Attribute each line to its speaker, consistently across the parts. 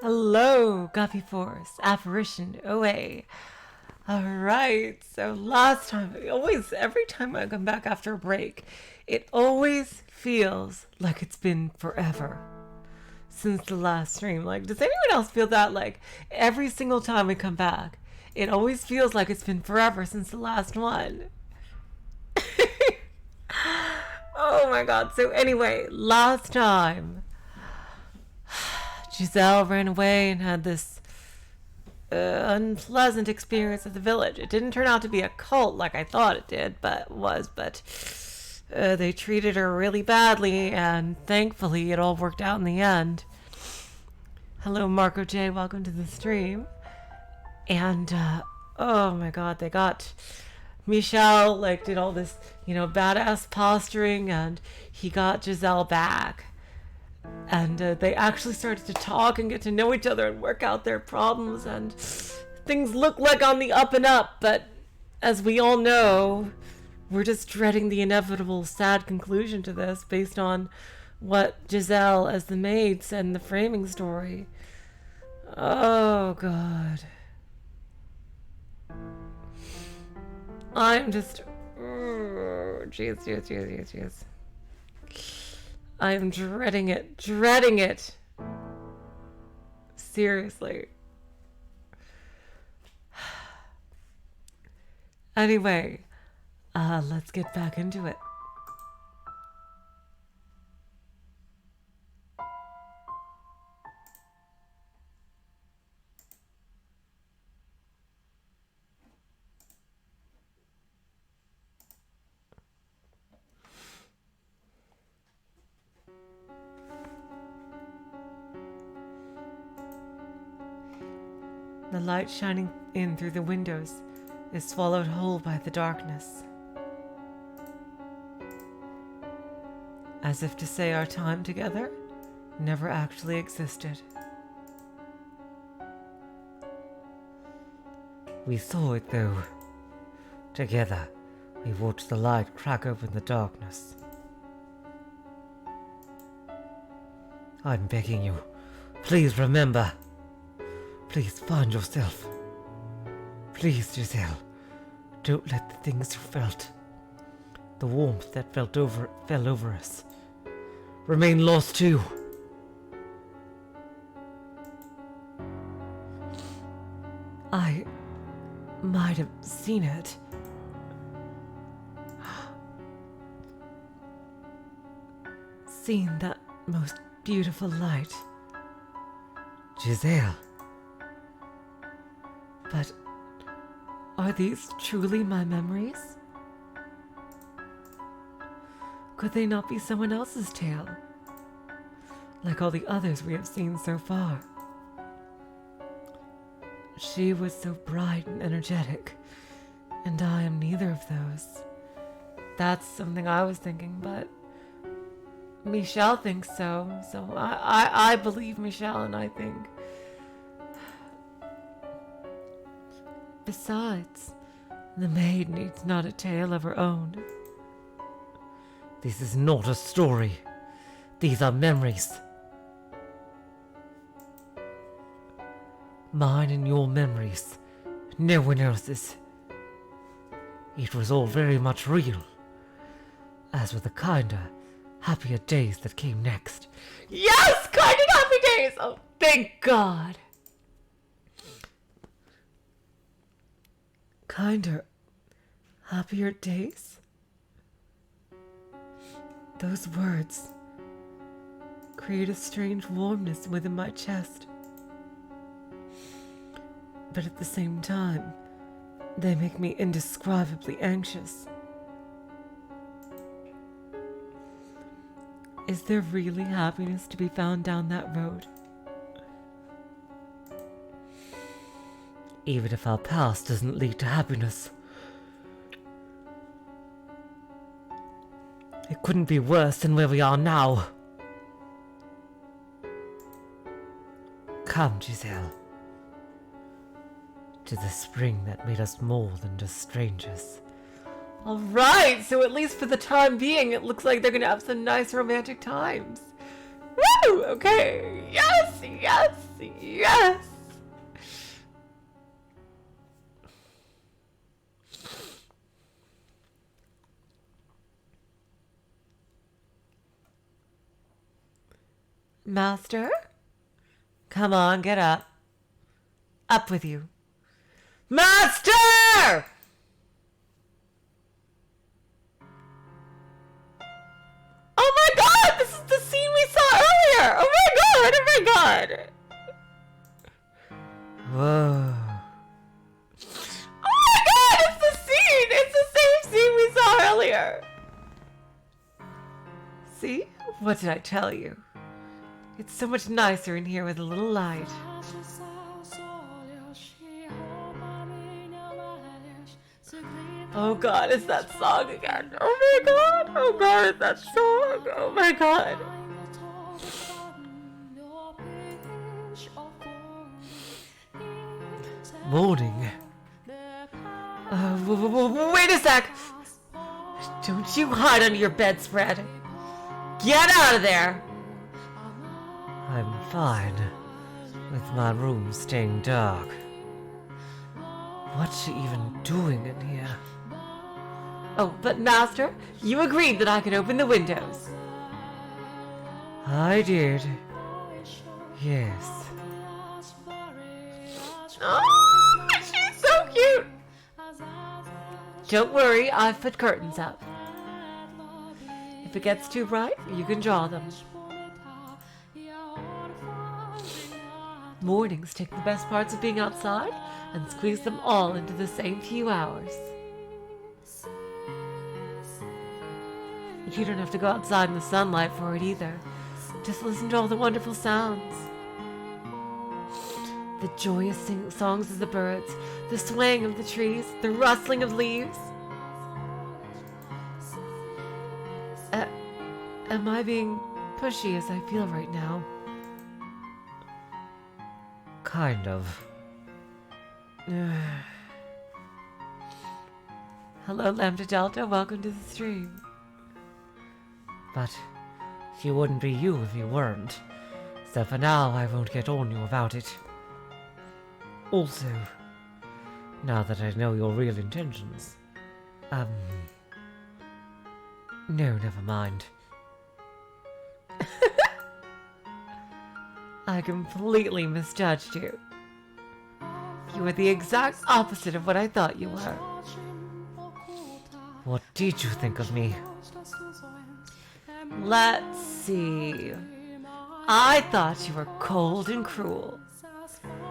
Speaker 1: Hello, Guppy Force, Apparition, OA. Alright, so last time, every time I come back after a break, it always feels like it's been forever since the last stream. Like, does anyone else feel that? Like, every single time we come back, it always feels like it's been forever since the last one. Oh my god, so anyway, last time, Giselle ran away and had this unpleasant experience at the village. It didn't turn out to be a cult like I thought it did, but they treated her really badly, and thankfully it all worked out in the end. Hello, Marco J. Welcome to the stream. And oh my god, they got Michel, like, did all this, badass posturing, and he got Giselle back. And they actually started to talk and get to know each other and work out their problems, and things look like on the up and up, but as we all know, we're just dreading the inevitable sad conclusion to this based on what Giselle as the maid said in the framing story. Oh god. I'm just... Jeez. I'm dreading it. Seriously. Anyway, let's get back into it. The light shining in through the windows is swallowed whole by the darkness. As if to say our time together never actually existed. We saw it though. Together, we watched the light crack open the darkness. I'm begging you, please remember. Please find yourself. Please, Giselle, don't let the things you felt, the warmth that fell over us, remain lost too. I might have seen it. Seen that most beautiful light. Giselle. But are these truly my memories? Could they not be someone else's tale? Like all the others we have seen so far. She was so bright and energetic, and I am neither of those. That's something I was thinking, but Michel thinks so. So I believe Michel, and I think... Besides, the maid needs not a tale of her own. This is not a story. These are memories. Mine and your memories. No one else's. It was all very much real. As were the kinder, happier days that came next. Yes! Kinder, happy days! Oh, thank God! Kinder, happier days? Those words create a strange warmness within my chest. But at the same time, they make me indescribably anxious. Is there really happiness to be found down that road? Even if our past doesn't lead to happiness. It couldn't be worse than where we are now. Come, Giselle. To the spring that made us more than just strangers. Alright, so at least for the time being, it looks like they're gonna have some nice romantic times. Woo! Woo! Okay. Yes, yes, yes. Master? Come on, get up. Up with you. Master! Oh my god, this is the scene we saw earlier! Oh my god, oh my god! Whoa. Oh my god, it's the scene! It's the same scene we saw earlier! See? What did I tell you? It's so much nicer in here with a little light. Oh god, it's that song again. Oh my god, oh god, it's that song. Oh my god. Morning. Wait a sec. Don't you hide under your bedspread. Get out of there. I'm fine, with my room staying dark. What's she even doing in here? Oh, but Master, you agreed that I could open the windows. I did. Yes. Oh, she's so cute! Don't worry, I've put curtains up. If it gets too bright, you can draw them. Mornings take the best parts of being outside and squeeze them all into the same few hours. You don't have to go outside in the sunlight for it either. Just listen to all the wonderful sounds. The joyous songs of the birds, the swaying of the trees, the rustling of leaves. Am I being pushy as I feel right now? Kind of. Hello, Lambda Delta. Welcome to the stream. But you wouldn't be you if you weren't. So for now, I won't get on you about it. Also, now that I know your real intentions, no, never mind. I completely misjudged you. You were the exact opposite of what I thought you were. What did you think of me? Let's see. I thought you were cold and cruel,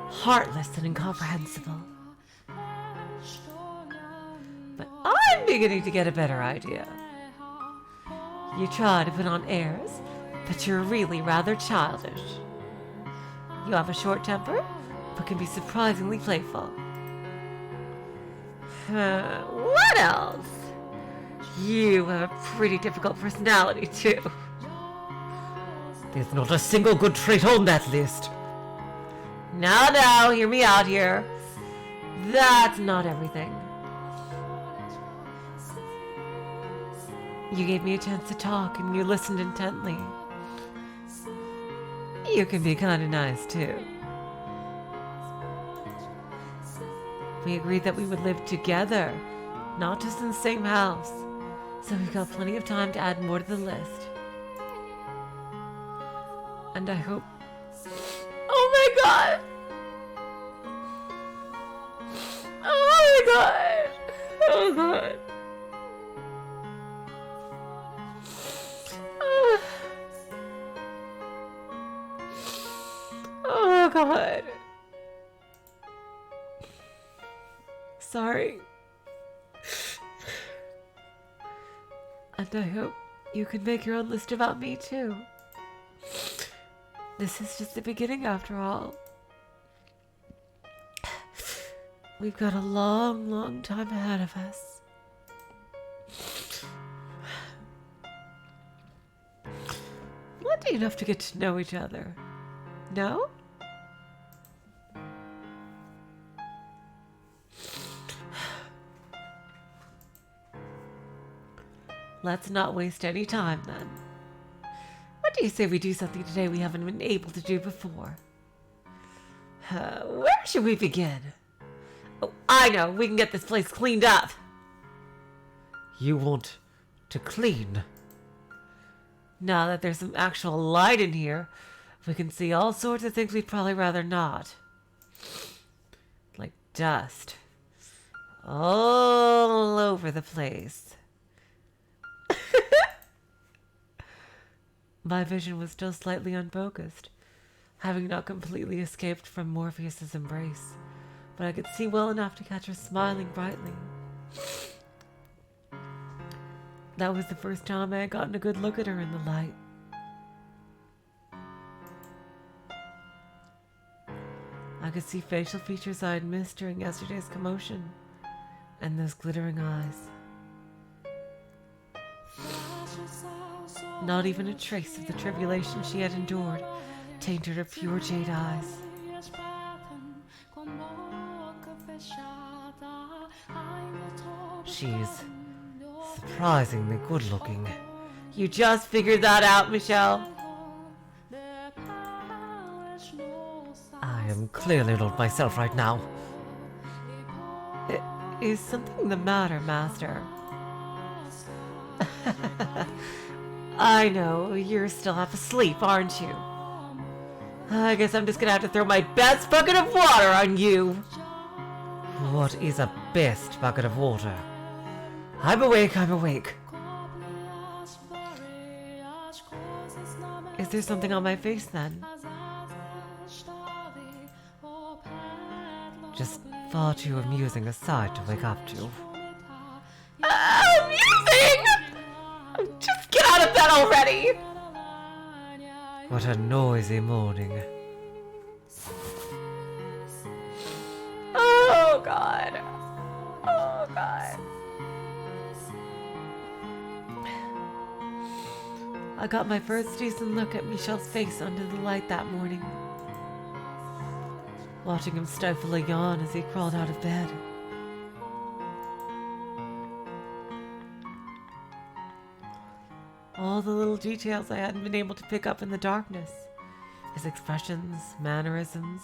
Speaker 1: heartless and incomprehensible. But I'm beginning to get a better idea. You try to put on airs, but you're really rather childish. You have a short temper, but can be surprisingly playful. What else? You have a pretty difficult personality, too. There's not a single good trait on that list. Now, hear me out here. That's not everything. You gave me a chance to talk, and you listened intently. You can be kind of nice, too. We agreed that we would live together, not just in the same house. So we've got plenty of time to add more to the list. And I hope... Oh my god! Oh my god! Oh god! Oh god! Sorry. And I hope you can make your own list about me, too. This is just the beginning, after all. We've got a long, long time ahead of us. Plenty enough to get to know each other. No? Let's not waste any time, then. What do you say we do something today we haven't been able to do before? Where should we begin? Oh, I know. We can get this place cleaned up. You want to clean? Now that there's some actual light in here, we can see all sorts of things we'd probably rather not. Like dust. All over the place. My vision was still slightly unfocused, having not completely escaped from Morpheus's embrace, but I could see well enough to catch her smiling brightly. That was the first time I had gotten a good look at her in the light. I could see facial features I had missed during yesterday's commotion, and those glittering eyes. Not even a trace of the tribulation she had endured tainted her pure jade eyes. She's surprisingly good-looking. You just figured that out, Michel. I am clearly not myself right now. Is something the matter, Master? I know, you're still half asleep, aren't you? I guess I'm just gonna have to throw my best bucket of water on you. What is a best bucket of water? I'm awake, I'm awake. Is there something on my face then? Just far too amusing a sight to wake up to. Amusing! Just get out of bed already! What a noisy morning. Oh God. Oh God. I got my first decent look at Michel's face under the light that morning, watching him stifle a yawn as he crawled out of bed. All the little details I hadn't been able to pick up in the darkness. His expressions, mannerisms,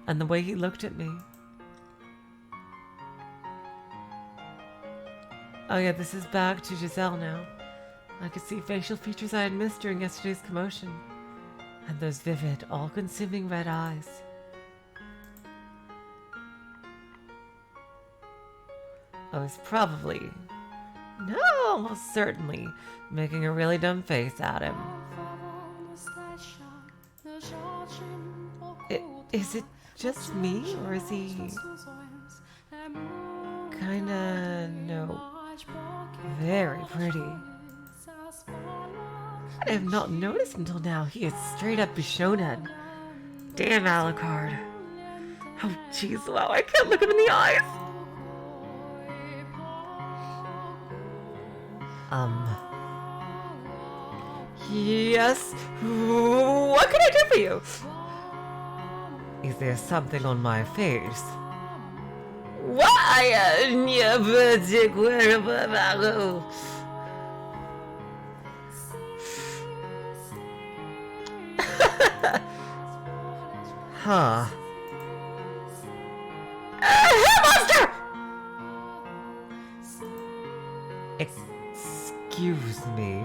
Speaker 1: and the way he looked at me. Oh yeah, this is back to Giselle now. I could see facial features I had missed during yesterday's commotion, and those vivid, all-consuming red eyes. I was probably, no, almost certainly, making a really dumb face at him. Is it just me, or is he kinda, no, very pretty? I have not noticed until now he is straight up Bishonen. Damn Alucard. Oh jeez, wow, I can't look him in the eyes. Yes? What can I do for you? Is there something on my face? Why? Huh. Hair monster! Excuse me.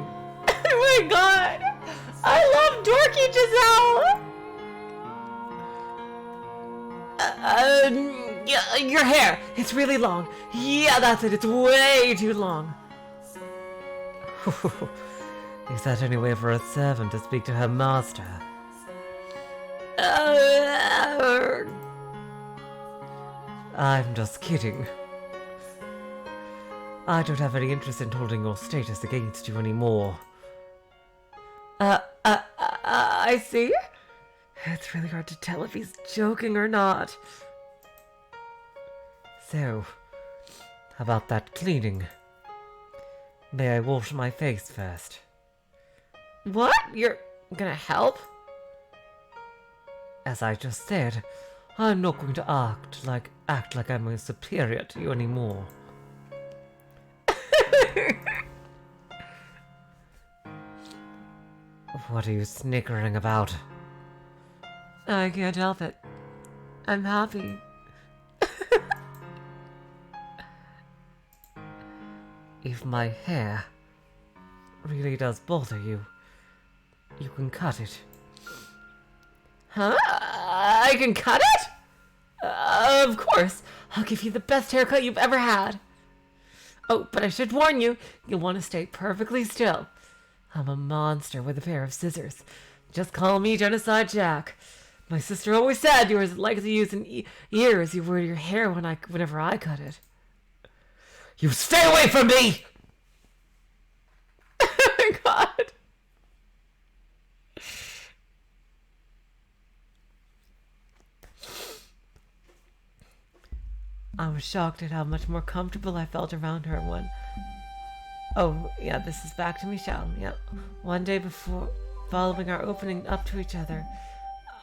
Speaker 1: Oh my God! I love dorky Giselle! Your hair, it's really long. Yeah, that's it, it's way too long. Is that any way for a servant to speak to her master? I'm just kidding. I don't have any interest in holding your status against you anymore. I see. It's really hard to tell if he's joking or not. So, how about that cleaning? May I wash my face first? What? You're gonna help? As I just said, I'm not going to act like I'm superior to you anymore.
Speaker 2: What are you snickering about?
Speaker 1: I can't help it. I'm happy.
Speaker 2: If my hair really does bother you, you can cut it.
Speaker 1: Huh? I can cut it? Of course. I'll give you the best haircut you've ever had. Oh, but I should warn you, you'll want to stay perfectly still. I'm a monster with a pair of scissors. Just call me Genocide Jack. My sister always said you were as likely to use an ear as you were your hair whenever I cut it.
Speaker 2: You stay away from me!
Speaker 1: Oh my god. I was shocked at how much more comfortable I felt around her when... Oh, yeah, this is back to Michel. Yeah. One day before, following our opening up to each other.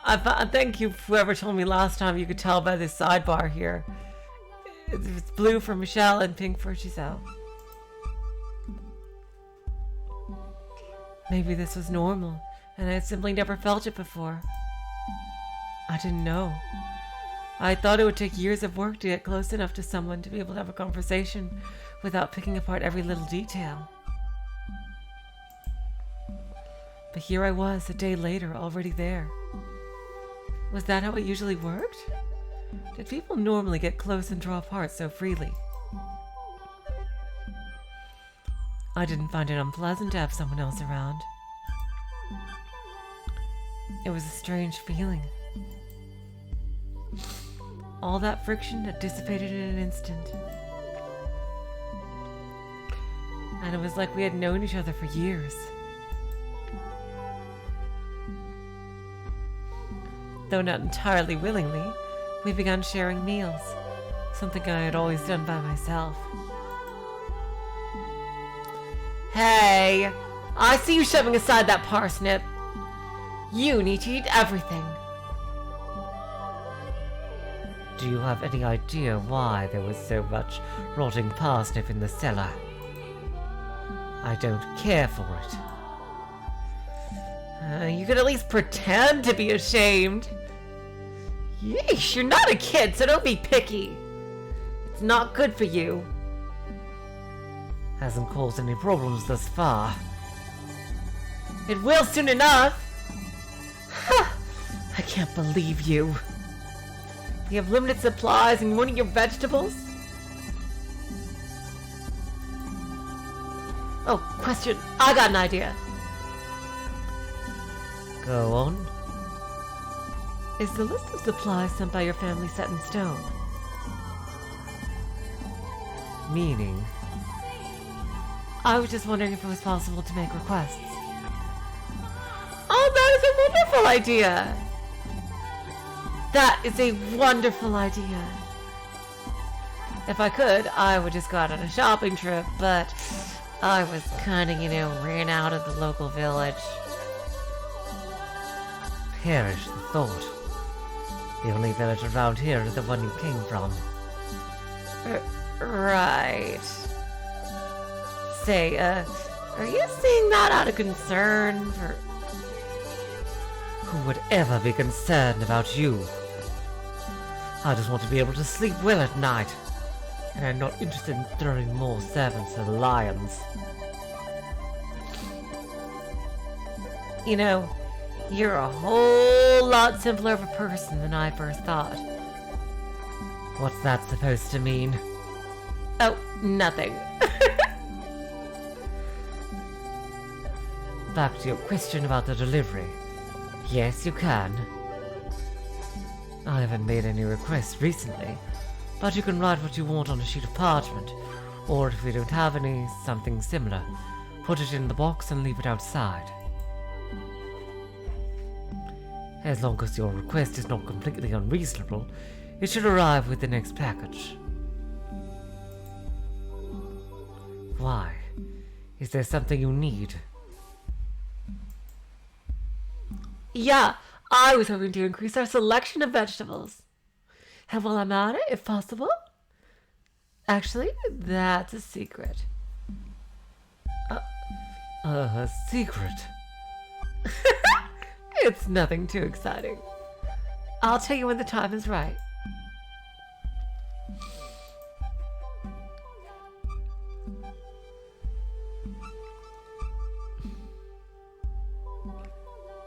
Speaker 1: Thank you, whoever told me last time. You could tell by this sidebar here. It's blue for Michel and pink for Giselle. Maybe this was normal, and I had simply never felt it before. I didn't know. I thought it would take years of work to get close enough to someone to be able to have a conversation without picking apart every little detail. But here I was, a day later, already there. Was that how it usually worked? Did people normally get close and draw apart so freely? I didn't find it unpleasant to have someone else around. It was a strange feeling. All that friction had dissipated in an instant. And it was like we had known each other for years. Though not entirely willingly, we began sharing meals, something I had always done by myself. Hey, I see you shoving aside that parsnip. You need to eat everything.
Speaker 2: Do you have any idea why there was so much rotting parsnip in the cellar? I don't care for it.
Speaker 1: You could at least pretend to be ashamed. Yeesh, you're not a kid, so don't be picky. It's not good for you.
Speaker 2: Hasn't caused any problems thus far.
Speaker 1: It will soon enough. I can't believe you. You have limited supplies and you won't eat your vegetables? Oh, question. I got an idea.
Speaker 2: Go on.
Speaker 1: Is the list of supplies sent by your family set in stone?
Speaker 2: Meaning?
Speaker 1: I was just wondering if it was possible to make requests. Oh, that is a wonderful idea! That is a wonderful idea. If I could, I would just go out on a shopping trip, but I was kind of, ran out of the local village.
Speaker 2: Perish the thought. The only village around here is the one you came from.
Speaker 1: Right. Say, are you saying that out of concern for...
Speaker 2: Who would ever be concerned about you? I just want to be able to sleep well at night, and I'm not interested in throwing more servants to the lions.
Speaker 1: You're a whole lot simpler of a person than I first thought.
Speaker 2: What's that supposed to mean?
Speaker 1: Oh, nothing.
Speaker 2: Back to your question about the delivery. Yes, you can. I haven't made any requests recently, but you can write what you want on a sheet of parchment, or if we don't have any, something similar. Put it in the box and leave it outside. As long as your request is not completely unreasonable, it should arrive with the next package. Why? Is there something you need?
Speaker 1: Yeah, I was hoping to increase our selection of vegetables. And while I'm at it, if possible... Actually, that's a secret.
Speaker 2: A secret?
Speaker 1: It's nothing too exciting. I'll tell you when the time is right.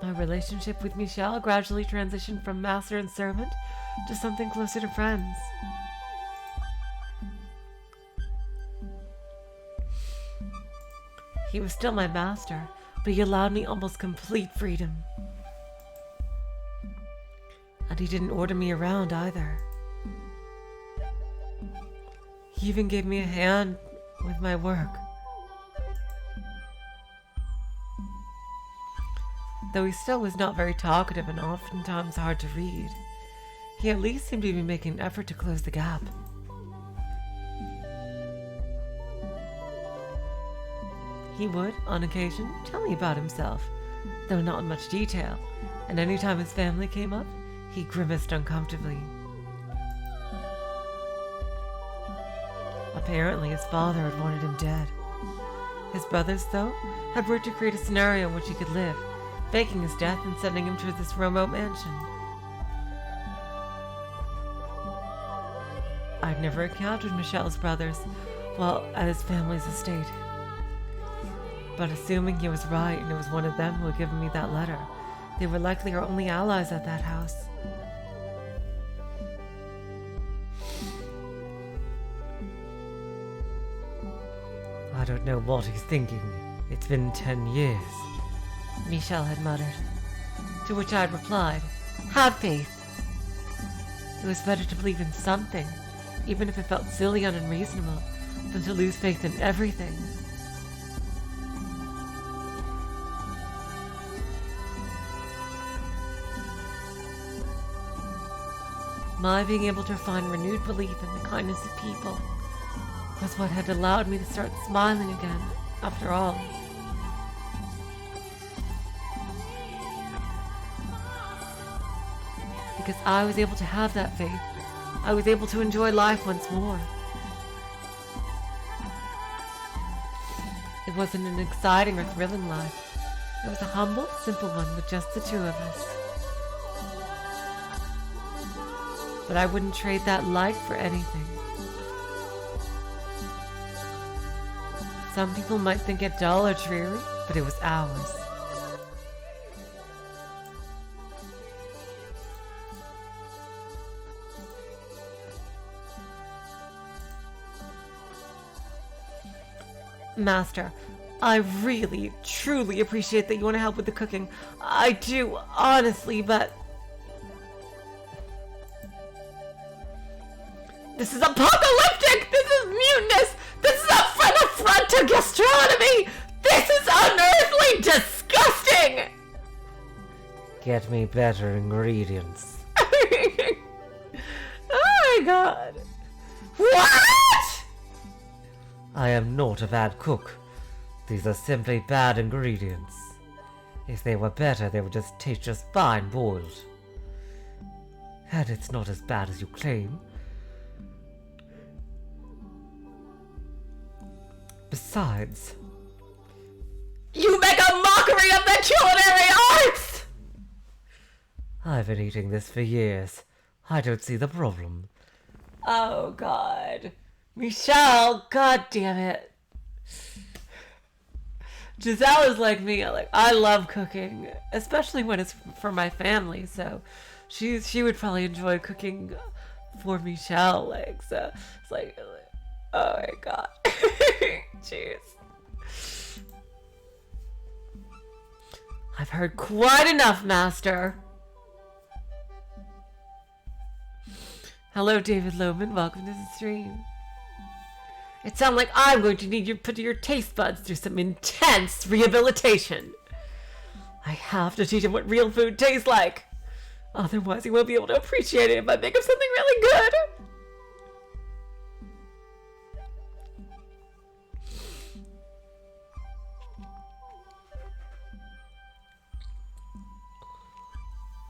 Speaker 1: My relationship with Michel gradually transitioned from master and servant to something closer to friends. He was still my master, but he allowed me almost complete freedom. And he didn't order me around either. He even gave me a hand with my work. Though he still was not very talkative and oftentimes hard to read, he at least seemed to be making an effort to close the gap. He would, on occasion, tell me about himself, though not in much detail, and any time his family came up, he grimaced uncomfortably. Apparently, his father had wanted him dead. His brothers, though, had worked to create a scenario in which he could live, faking his death and sending him to this remote mansion. I'd never encountered Michel's brothers while at his family's estate. But assuming he was right and it was one of them who had given me that letter, they were likely our only allies at that house.
Speaker 2: I don't know what he's thinking. It's been 10 years.
Speaker 1: Michel had muttered, to which I had replied, have faith. It was better to believe in something, even if it felt silly and unreasonable, than to lose faith in everything. My being able to find renewed belief in the kindness of people was what had allowed me to start smiling again, after all. Because I was able to have that faith, I was able to enjoy life once more. It wasn't an exciting or thrilling life. It was a humble, simple one with just the two of us. But I wouldn't trade that life for anything. Some people might think it dull or dreary, but it was ours. Master, I really, truly appreciate that you want to help with the cooking. I do, honestly, but... This is apocalyptic! This is mutinous! This is an affront to gastronomy! This is unearthly disgusting!
Speaker 2: Get me better ingredients.
Speaker 1: Oh my god. What?!
Speaker 2: I am not a bad cook. These are simply bad ingredients. If they were better, they would just taste just fine boiled. And it's not as bad as you claim. Besides...
Speaker 1: You make a mockery of the culinary arts!
Speaker 2: I've been eating this for years. I don't see the problem.
Speaker 1: Oh god. Michel, god damn it. Giselle is like me. I love cooking, especially when it's for my family. So, she would probably enjoy cooking for Michel. So it's like, oh my god, jeez. I've heard quite enough, Master. Hello, David Loman. Welcome to the stream. It sounds like I'm going to need you to put your taste buds through some intense rehabilitation. I have to teach him what real food tastes like. Otherwise, he won't be able to appreciate it if I make him something really good.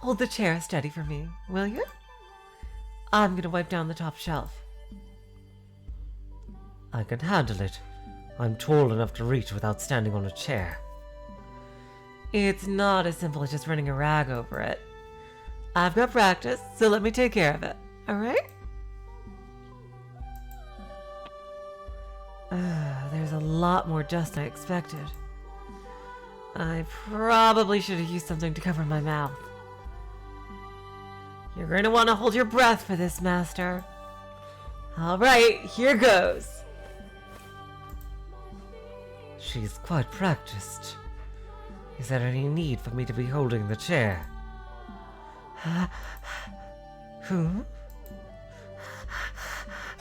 Speaker 1: Hold the chair steady for me, will you? I'm going to wipe down the top shelf.
Speaker 2: I can handle it. I'm tall enough to reach without standing on a chair.
Speaker 1: It's not as simple as just running a rag over it. I've got practice, so let me take care of it. Alright? There's a lot more dust than I expected. I probably should have used something to cover my mouth. You're going to want to hold your breath for this, Master. Alright, here goes.
Speaker 2: She's quite practiced. Is there any need for me to be holding the chair? Who?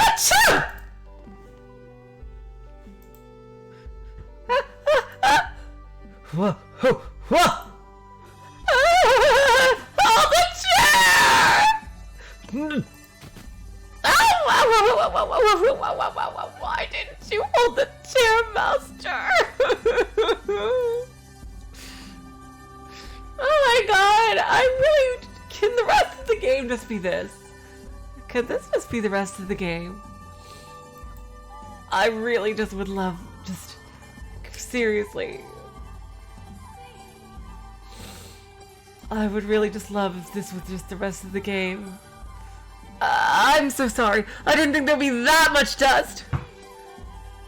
Speaker 1: Achoo!
Speaker 2: What? What?
Speaker 1: Hold the chair! Why didn't you hold the chair, Master? Oh my god, I really... Can the rest of the game just be this? Could this just be the rest of the game? I really just would love... Just... Seriously. I would really just love if this was just the rest of the game. I'm so sorry. I didn't think there'd be that much dust.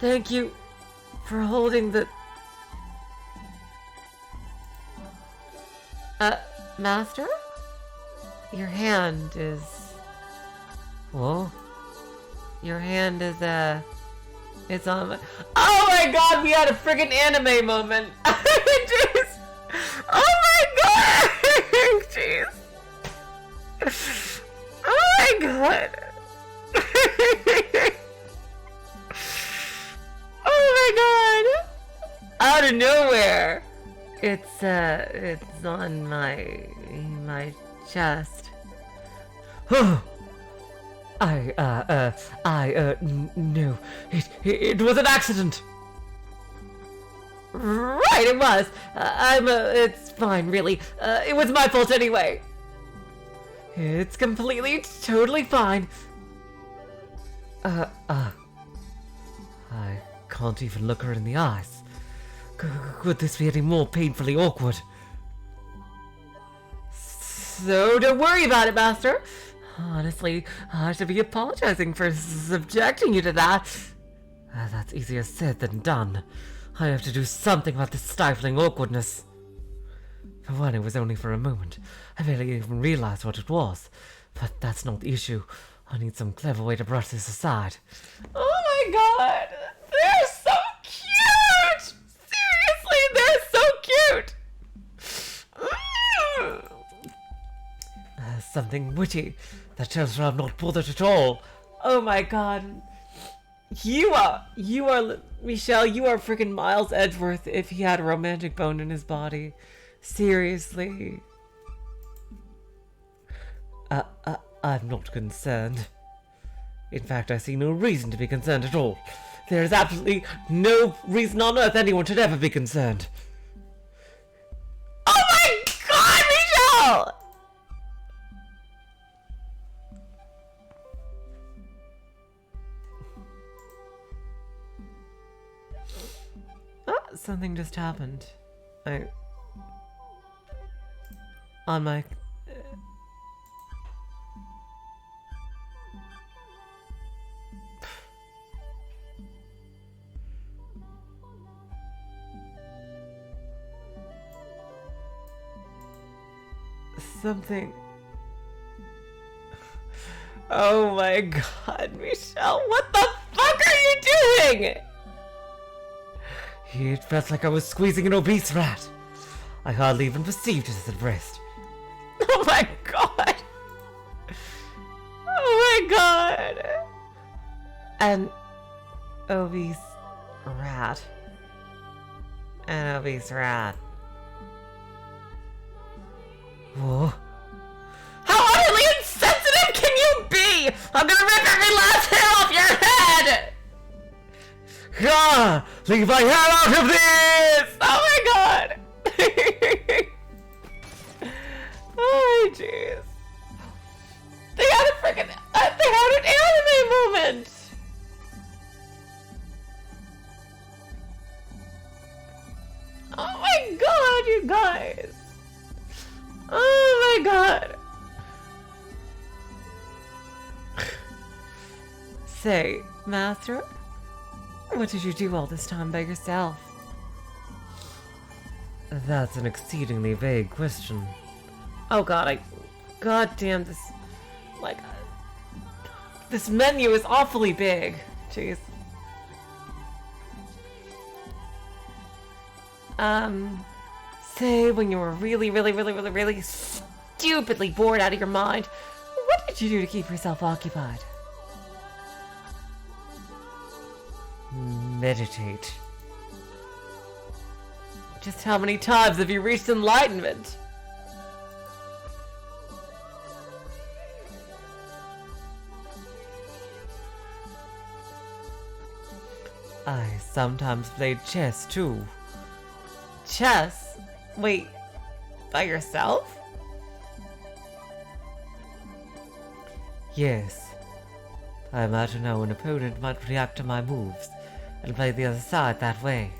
Speaker 1: Thank you for holding the... Master? Your hand is...
Speaker 2: What?
Speaker 1: Your hand is, it's on my... Oh my god, we had a friggin' anime moment. Jeez. Oh my god. Jeez. Oh my god. Oh my god. Out of nowhere. It's on my chest.
Speaker 2: No. It was an accident.
Speaker 1: Right, it was. It's fine, really. It was my fault anyway. It's completely, totally fine.
Speaker 2: I can't even look her in the eyes. Could this be any more painfully awkward?
Speaker 1: So don't worry about it, Master. Honestly, I should be apologizing for subjecting you to that.
Speaker 2: That's easier said than done. I have to do something about this stifling awkwardness. For one, it was only for a moment. I barely even realized what it was. But that's not the issue. I need some clever way to brush this aside.
Speaker 1: Oh my god! They're so cute! Seriously, they're so cute!
Speaker 2: Something witty that tells her I'm not bothered at all.
Speaker 1: Oh my god. You are, Michel, you are freaking Miles Edgeworth if he had a romantic bone in his body. Seriously.
Speaker 2: I'm not concerned. In fact, I see no reason to be concerned at all. There is absolutely no reason on earth anyone should ever be concerned.
Speaker 1: Oh my god, Michel! Something just happened. On my... Something... Oh my god, Michel, what the fuck are you doing?
Speaker 2: It felt like I was squeezing an obese rat. I hardly even perceived it as a breast.
Speaker 1: Oh my god! Oh my god! An obese rat. An obese rat.
Speaker 2: Whoa.
Speaker 1: How utterly insensitive can you be? I'm gonna rip every last hair off your head!
Speaker 2: Ah! Leave my hair out of this!
Speaker 1: Oh my god! Oh jeez. They had a freaking... they had an anime moment! Oh my god, god, you guys. Oh my god. Say, Master, what did you do all this time by yourself?
Speaker 2: That's an exceedingly vague question.
Speaker 1: Oh god, god damn this, like, this menu is awfully big. Jeez. Say when you were really stupidly bored out of your mind, what did you do to keep yourself occupied?
Speaker 2: Meditate.
Speaker 1: Just how many times have you reached enlightenment?
Speaker 2: I sometimes played chess too.
Speaker 1: Chess? Wait, by yourself?
Speaker 2: Yes. I imagine how an opponent might react to my moves and play the other side that way.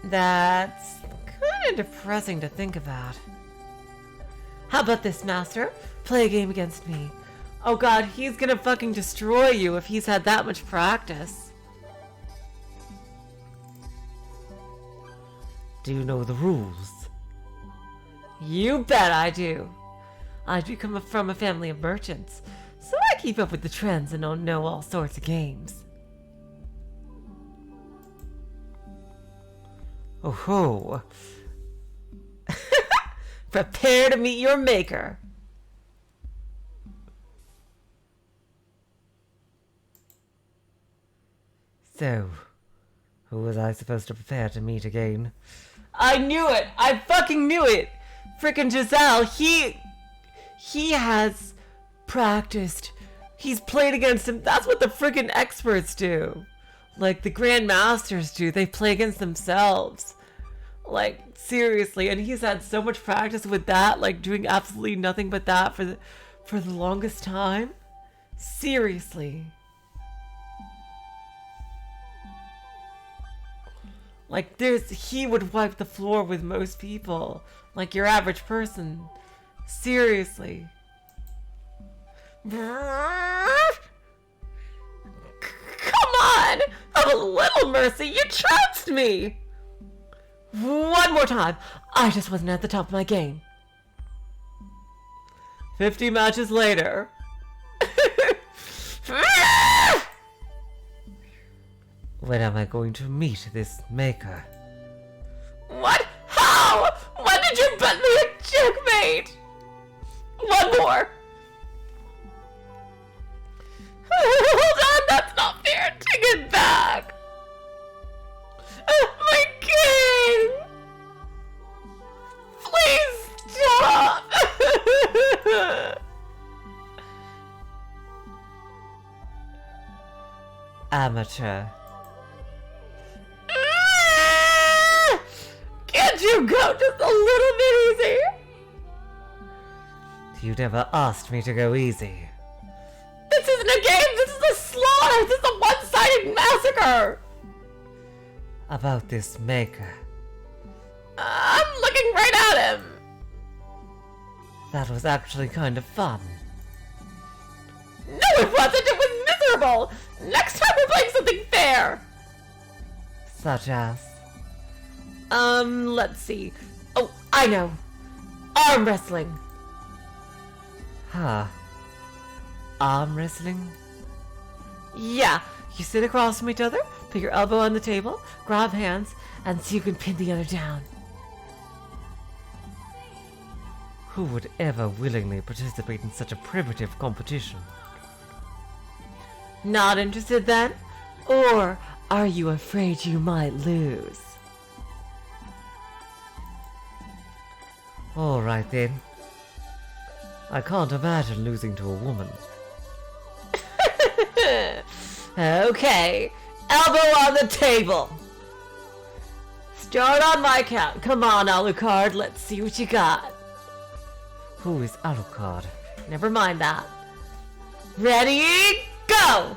Speaker 1: That's kind of depressing to think about. How about this, Master? Play a game against me. Oh god, he's gonna fucking destroy you if he's had that much practice.
Speaker 2: Do you know the rules?
Speaker 1: You bet I do. I do come from a family of merchants, so I keep up with the trends and don't know all sorts of games.
Speaker 2: Oh ho!
Speaker 1: Prepare to meet your maker.
Speaker 2: So, who was I supposed to prepare to meet again?
Speaker 1: I knew it! I fucking knew it! Frickin' Giselle, he has practiced. He's played against him. That's what the frickin' experts do. Like the Grand Masters do. They play against themselves. Like, seriously. And he's had so much practice with that, like doing absolutely nothing but that for the longest time. Seriously. Like, he would wipe the floor with most people. Like your average person. Seriously. Come on! Have a little mercy! You trounced me! One more time. I just wasn't at the top of my game. 50 matches later.
Speaker 2: When am I going to meet this maker?
Speaker 1: What? How? When did you bet me a checkmate? One more. Hold on, that's not fair. Take it back. My king. Please stop.
Speaker 2: Amateur.
Speaker 1: Can't you go just a little bit easy?
Speaker 2: You never asked me to go easy.
Speaker 1: This isn't a game, this is a slaughter! This is a one-sided massacre!
Speaker 2: About this maker.
Speaker 1: I'm looking right at him!
Speaker 2: That was actually kind of fun.
Speaker 1: No, it wasn't! It was miserable! Next time we're playing something fair!
Speaker 2: Such as?
Speaker 1: Let's see. Oh, I know. Arm wrestling.
Speaker 2: Huh. Arm wrestling?
Speaker 1: Yeah, you sit across from each other, put your elbow on the table, grab hands, and so you can pin the other down.
Speaker 2: Who would ever willingly participate in such a primitive competition?
Speaker 1: Not interested then? Or are you afraid you might lose?
Speaker 2: Alright then. I can't imagine losing to a woman.
Speaker 1: Okay, elbow on the table. Start on my count. Come on, Alucard, let's see what you got.
Speaker 2: Who is Alucard?
Speaker 1: Never mind that. Ready, go!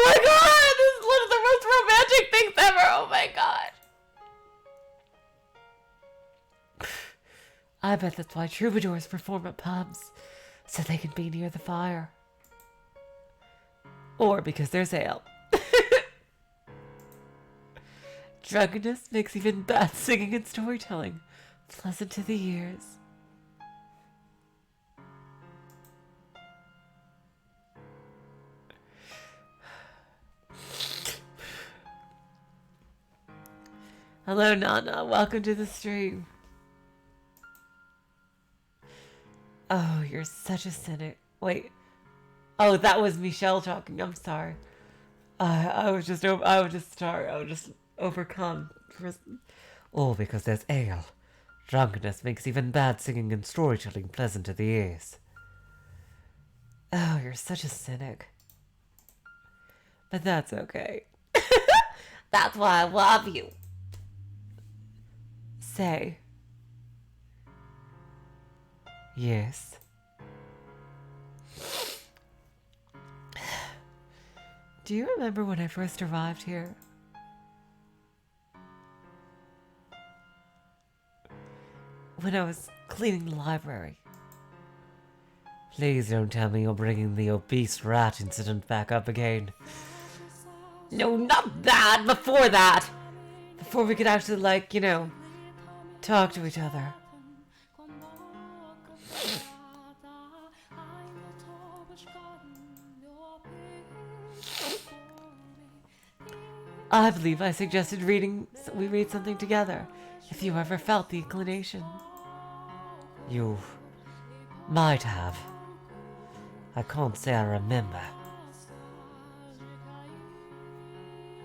Speaker 1: I bet that's why troubadours perform at pubs, so they can be near the fire. Or because there's ale. Drunkenness makes even bad singing and storytelling pleasant to the ears. Hello, Nana. Welcome to the stream. Oh, you're such a cynic. Wait. Oh, that was Michel talking. I'm sorry. I was just overcome.
Speaker 2: All because there's ale. Drunkenness makes even bad singing and storytelling pleasant to the ears.
Speaker 1: Oh, you're such a cynic. But that's okay. That's why I love you. Say.
Speaker 2: Yes.
Speaker 1: Do you remember when I first arrived here? When I was cleaning the library.
Speaker 2: Please don't tell me you're bringing the obese rat incident back up again.
Speaker 1: No, not that! Before that! Before we could actually, talk to each other. I believe I suggested we read something together, if you ever felt the inclination.
Speaker 2: You might have. I can't say I remember.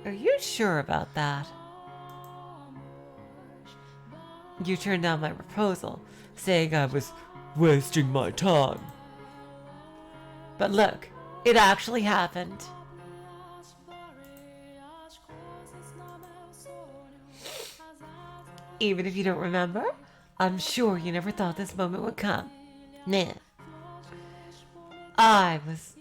Speaker 1: Are you sure about that? You turned down my proposal, saying I was wasting my time. But look, it actually happened. Even if you don't remember, I'm sure you never thought this moment would come. Nah. I was,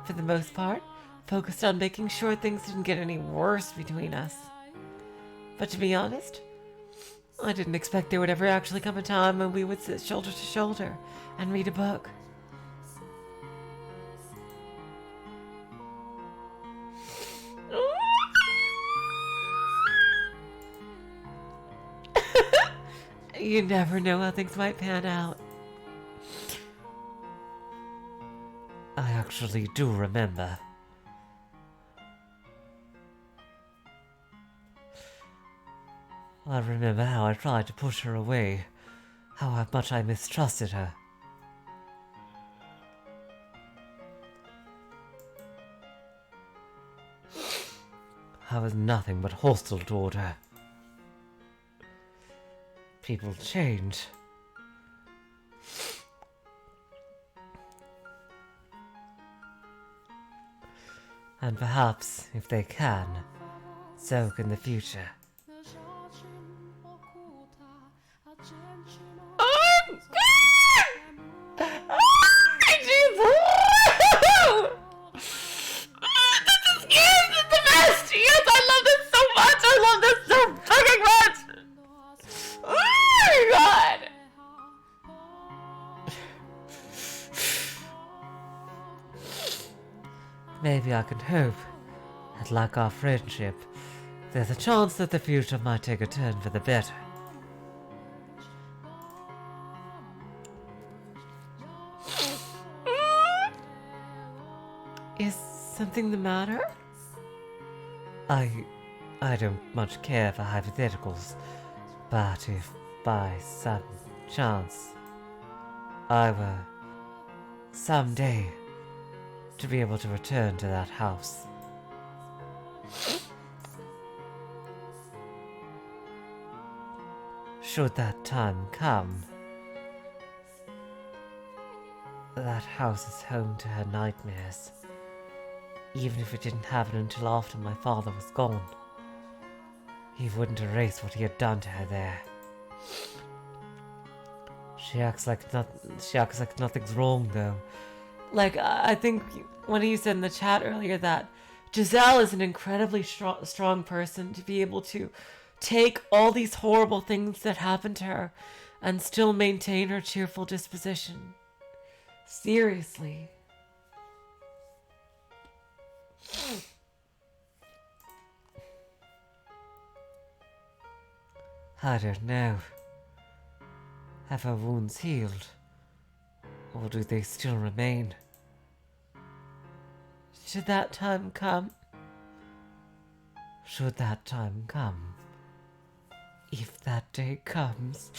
Speaker 1: for the most part, focused on making sure things didn't get any worse between us. But to be honest, I didn't expect there would ever actually come a time when we would sit shoulder to shoulder and read a book. You never know how things might pan out.
Speaker 2: I actually do remember. I remember how I tried to push her away, how much I mistrusted her. I was nothing but hostile toward her. People change. And perhaps, if they can, so can the future. Maybe I can hope that, like our friendship, there's a chance that the future might take a turn for the better.
Speaker 1: Is something the matter?
Speaker 2: I don't much care for hypotheticals, but if by some chance I were someday to be able to return to that house, should that time come, that house is home to her nightmares, even if it didn't happen until after my father was gone. He wouldn't erase what he had done to her there. She acts like nothing's wrong, though.
Speaker 1: Like, I think one of you said in the chat earlier that Giselle is an incredibly strong person to be able to take all these horrible things that happened to her and still maintain her cheerful disposition. Seriously.
Speaker 2: I don't know. Have her wounds healed? Or do they still remain?
Speaker 1: Should that time come,
Speaker 2: Should that time come? If that day comes.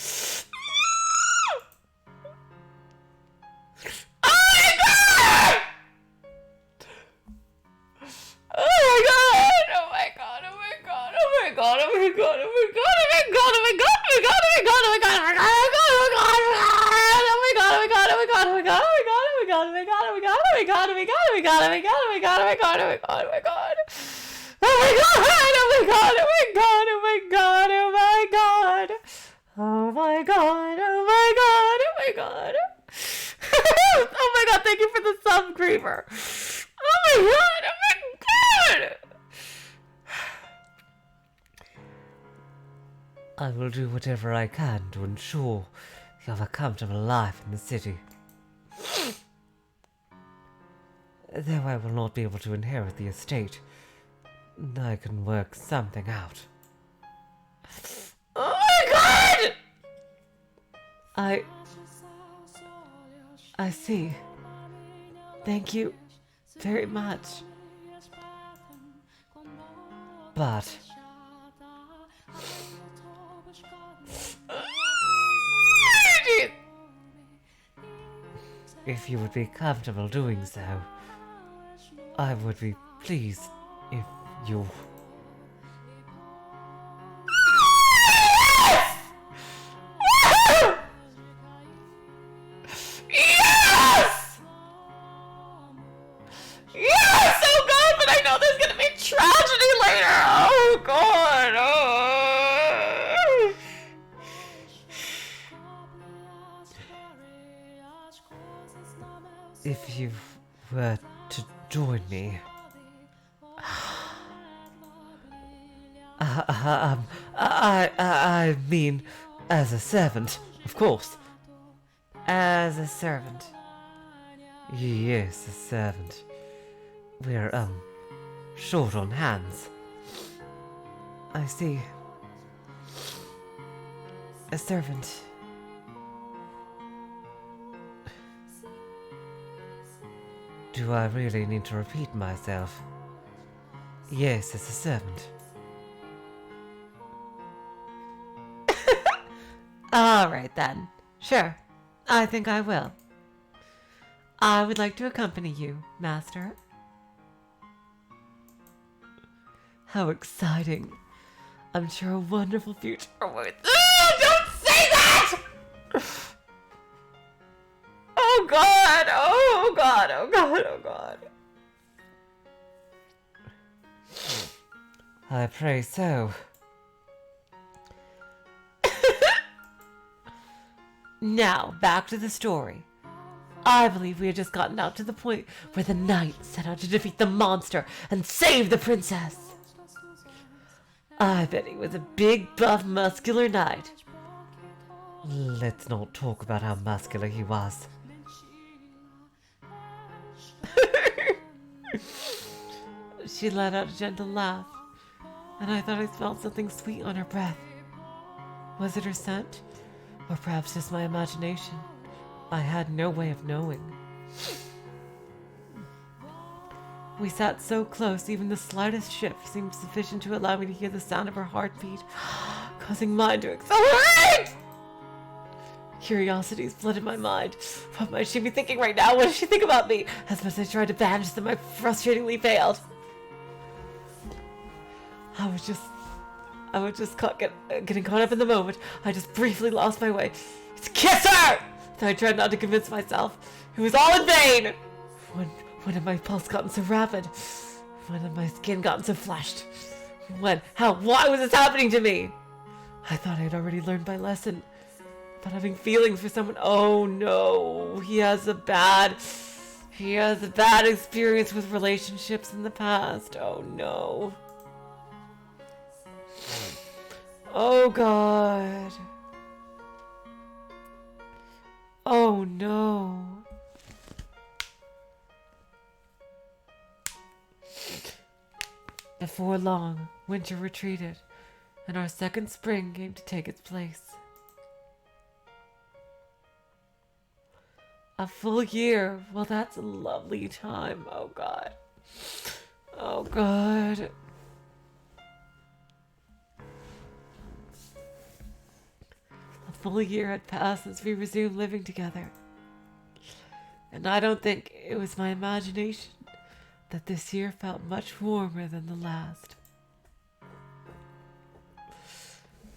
Speaker 1: Thank you for the sub creeper. Oh my god.
Speaker 2: I will do whatever I can to ensure you have a comfortable life in the city. Though I will not be able to inherit the estate, I can work something out.
Speaker 1: Oh my god! I see. Thank you very much.
Speaker 2: But if you would be comfortable doing so, I would be pleased if you...
Speaker 1: Yes! Yes! Oh god, but I know there's gonna be tragedy later! Oh god! Oh.
Speaker 2: If you were to join me... I mean, as a servant, of course.
Speaker 1: As a servant.
Speaker 2: Yes, a servant. We're, short on hands.
Speaker 1: I see. A servant.
Speaker 2: Do I really need to repeat myself? Yes, as a servant.
Speaker 1: Alright then. Sure. I think I will. I would like to accompany you, Master. How exciting. I'm sure a wonderful future awaits. Don't say that! Oh god! Oh god! Oh god! Oh god!
Speaker 2: I pray so.
Speaker 1: Now, back to the story. I believe we had just gotten out to the point where the knight set out to defeat the monster and save the princess. I bet he was a big, buff, muscular knight.
Speaker 2: Let's not talk about how muscular he was.
Speaker 1: She let out a gentle laugh, and I thought I smelled something sweet on her breath. Was it her scent? Or perhaps just my imagination? I had no way of knowing. We sat so close, even the slightest shift seemed sufficient to allow me to hear the sound of her heartbeat, causing mine to accelerate! Curiosity flooded my mind. What might she be thinking right now? What does she think about me? As much as I tried to banish them, I frustratingly failed. I was just getting caught up in the moment. I just briefly lost my way. It's kiss her! Though I tried not to convince myself. It was all in vain! When had my pulse gotten so rapid? When had my skin gotten so flushed? When? How? Why was this happening to me? I thought I had already learned my lesson. But having feelings for someone... Oh no. He has a bad experience with relationships in the past. Oh no. Oh god. Oh no. Before long, winter retreated, and our second spring came to take its place. A full year. Well, that's a lovely time. Oh God. Oh God. A full year had passed since we resumed living together. And I don't think it was my imagination that this year felt much warmer than the last.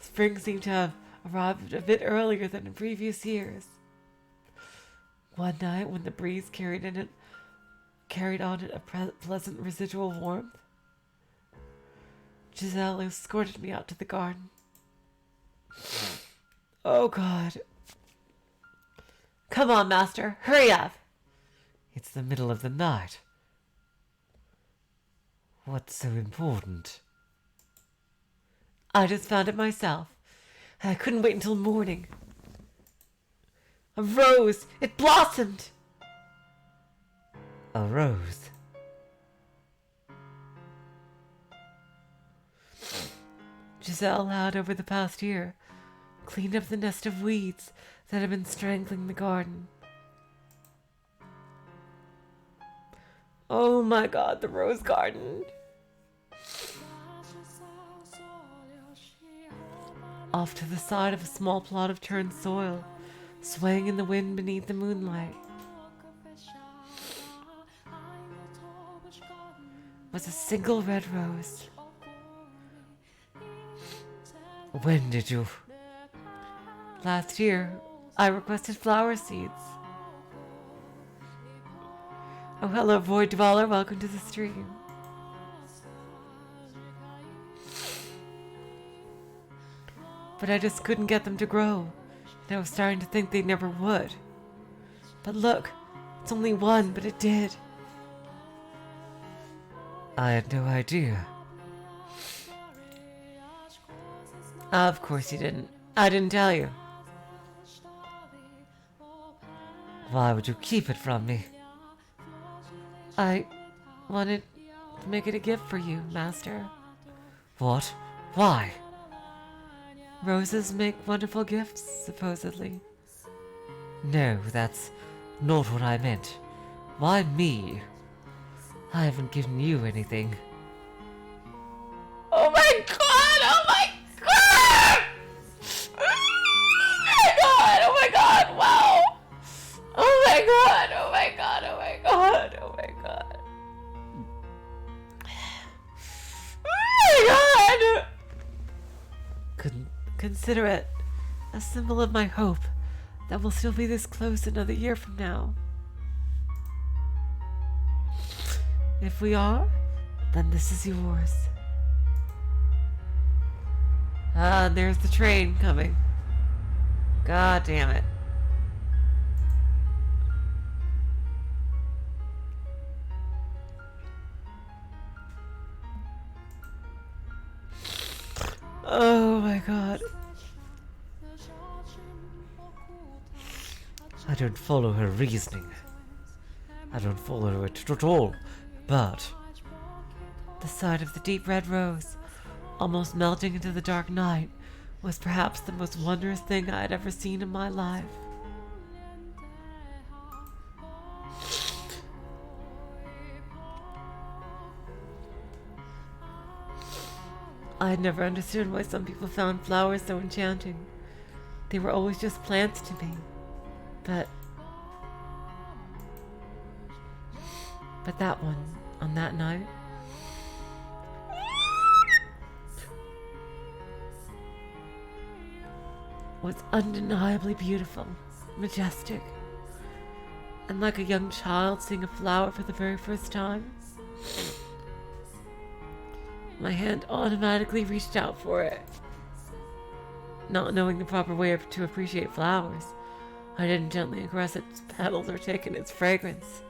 Speaker 1: Spring seemed to have arrived a bit earlier than in previous years. One night, when the breeze carried on it a pleasant residual warmth, Giselle escorted me out to the garden. Oh God. Come on, master, hurry up.
Speaker 2: It's the middle of the night. What's so important?
Speaker 1: I just found it myself. I couldn't wait until morning. A rose! It blossomed!
Speaker 2: A rose?
Speaker 1: Giselle had, over the past year, cleaned up the nest of weeds that had been strangling the garden. Oh my God, the rose garden. Off to the side of a small plot of turned soil, swaying in the wind beneath the moonlight, was a single red rose.
Speaker 2: When did you?
Speaker 1: Last year, I requested flower seeds. Oh, hello, void dweller. Welcome to the stream. But I just couldn't get them to grow, and I was starting to think they never would. But look, it's only one, but it did.
Speaker 2: I had no idea.
Speaker 1: Of course you didn't. I didn't tell you.
Speaker 2: Why would you keep it from me?
Speaker 1: I wanted to make it a gift for you, master.
Speaker 2: What? Why?
Speaker 1: Roses make wonderful gifts, supposedly.
Speaker 2: No, that's not what I meant. Why me? I haven't given you anything.
Speaker 1: Oh my God! Oh my God! Oh my God! Oh my God! Wow! Oh my God! Oh my God! Oh my God! Oh my God! Oh my God! Consider it a symbol of my hope that we'll still be this close another year from now. If we are, then this is yours. Ah, there's the train coming. God damn it. Oh my God.
Speaker 2: I don't follow her reasoning. I don't follow it at all. But
Speaker 1: The sight of the deep red rose, almost melting into the dark night, was perhaps the most wondrous thing I had ever seen in my life. I had never understood why some people found flowers so enchanting. They were always just plants to me. But that one, on that night, was undeniably beautiful, majestic, and like a young child seeing a flower for the very first time. My hand automatically reached out for it. Not knowing the proper way to appreciate flowers, I didn't gently caress its petals or take in its fragrance,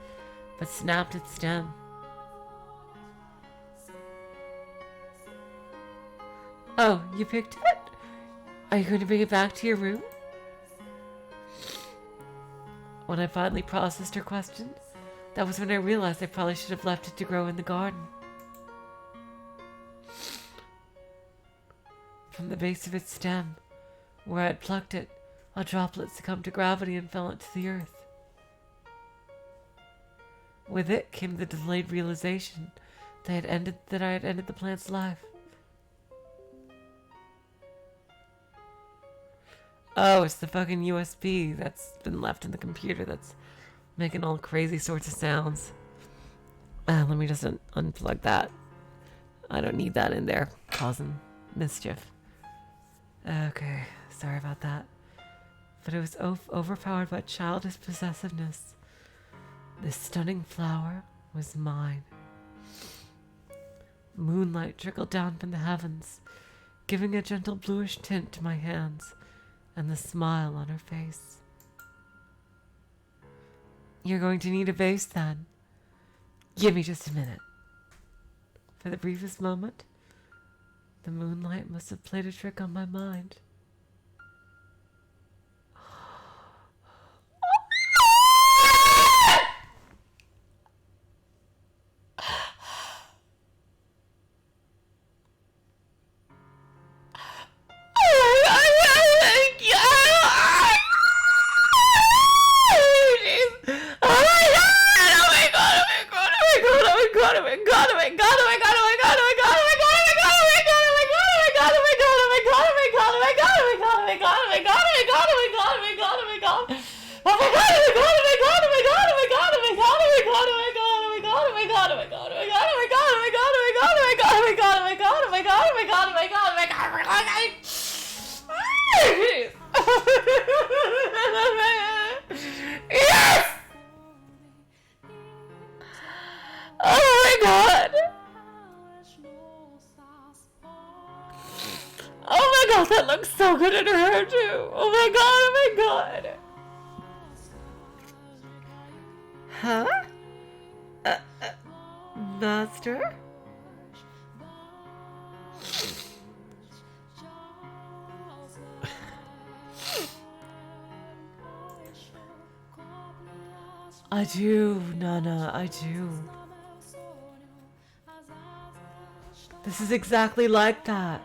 Speaker 1: but snapped its stem. Oh, you picked it? Are you going to bring it back to your room? When I finally processed her question, that was when I realized I probably should have left it to grow in the garden. From the base of its stem, where I had plucked it, a droplet succumbed to gravity and fell into the earth. With it came the delayed realization that I had ended the plant's life. Oh, it's the fucking USB that's been left in the computer that's making all crazy sorts of sounds. Let me just unplug that. I don't need that in there, causing mischief. Okay, sorry about that. But it was overpowered by childish possessiveness. This stunning flower was mine. Moonlight trickled down from the heavens, giving a gentle bluish tint to my hands and the smile on her face. You're going to need a vase then. Give me just a minute. For the briefest moment, the moonlight must have played a trick on my mind. Yes! Oh my god! Oh my god, that looks so good in her hair too! Oh my god, oh my god! Huh? Master? I do, Nana, I do. This is exactly like that.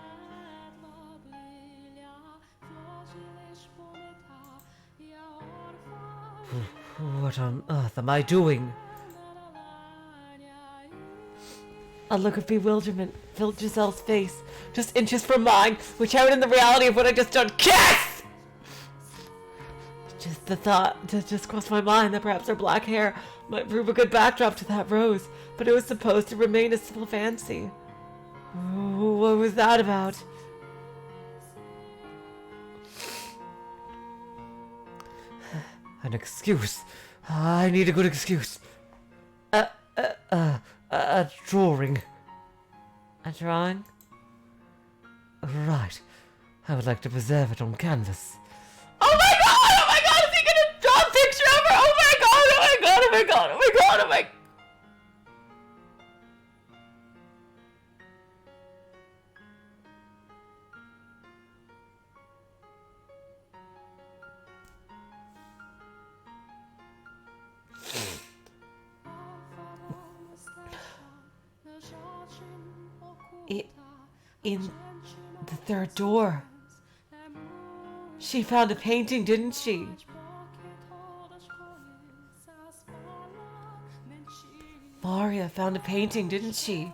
Speaker 2: What on earth am I doing?
Speaker 1: A look of bewilderment filled Giselle's face, just inches from mine, which held in the reality of what I just done. Kiss! Just the thought just crossed my mind that perhaps her black hair might prove a good backdrop to that rose, but it was supposed to remain a simple fancy. Oh, what was that about?
Speaker 2: An excuse. I need a good excuse. A drawing.
Speaker 1: A drawing?
Speaker 2: Right. I would like to preserve it on canvas.
Speaker 1: Oh my god! Oh my god! Is he gonna draw a picture of her? Oh my god! Oh my god! Oh my god! Oh my god! Oh my... In the third door. She found a painting, didn't she? Maria found a painting, didn't she?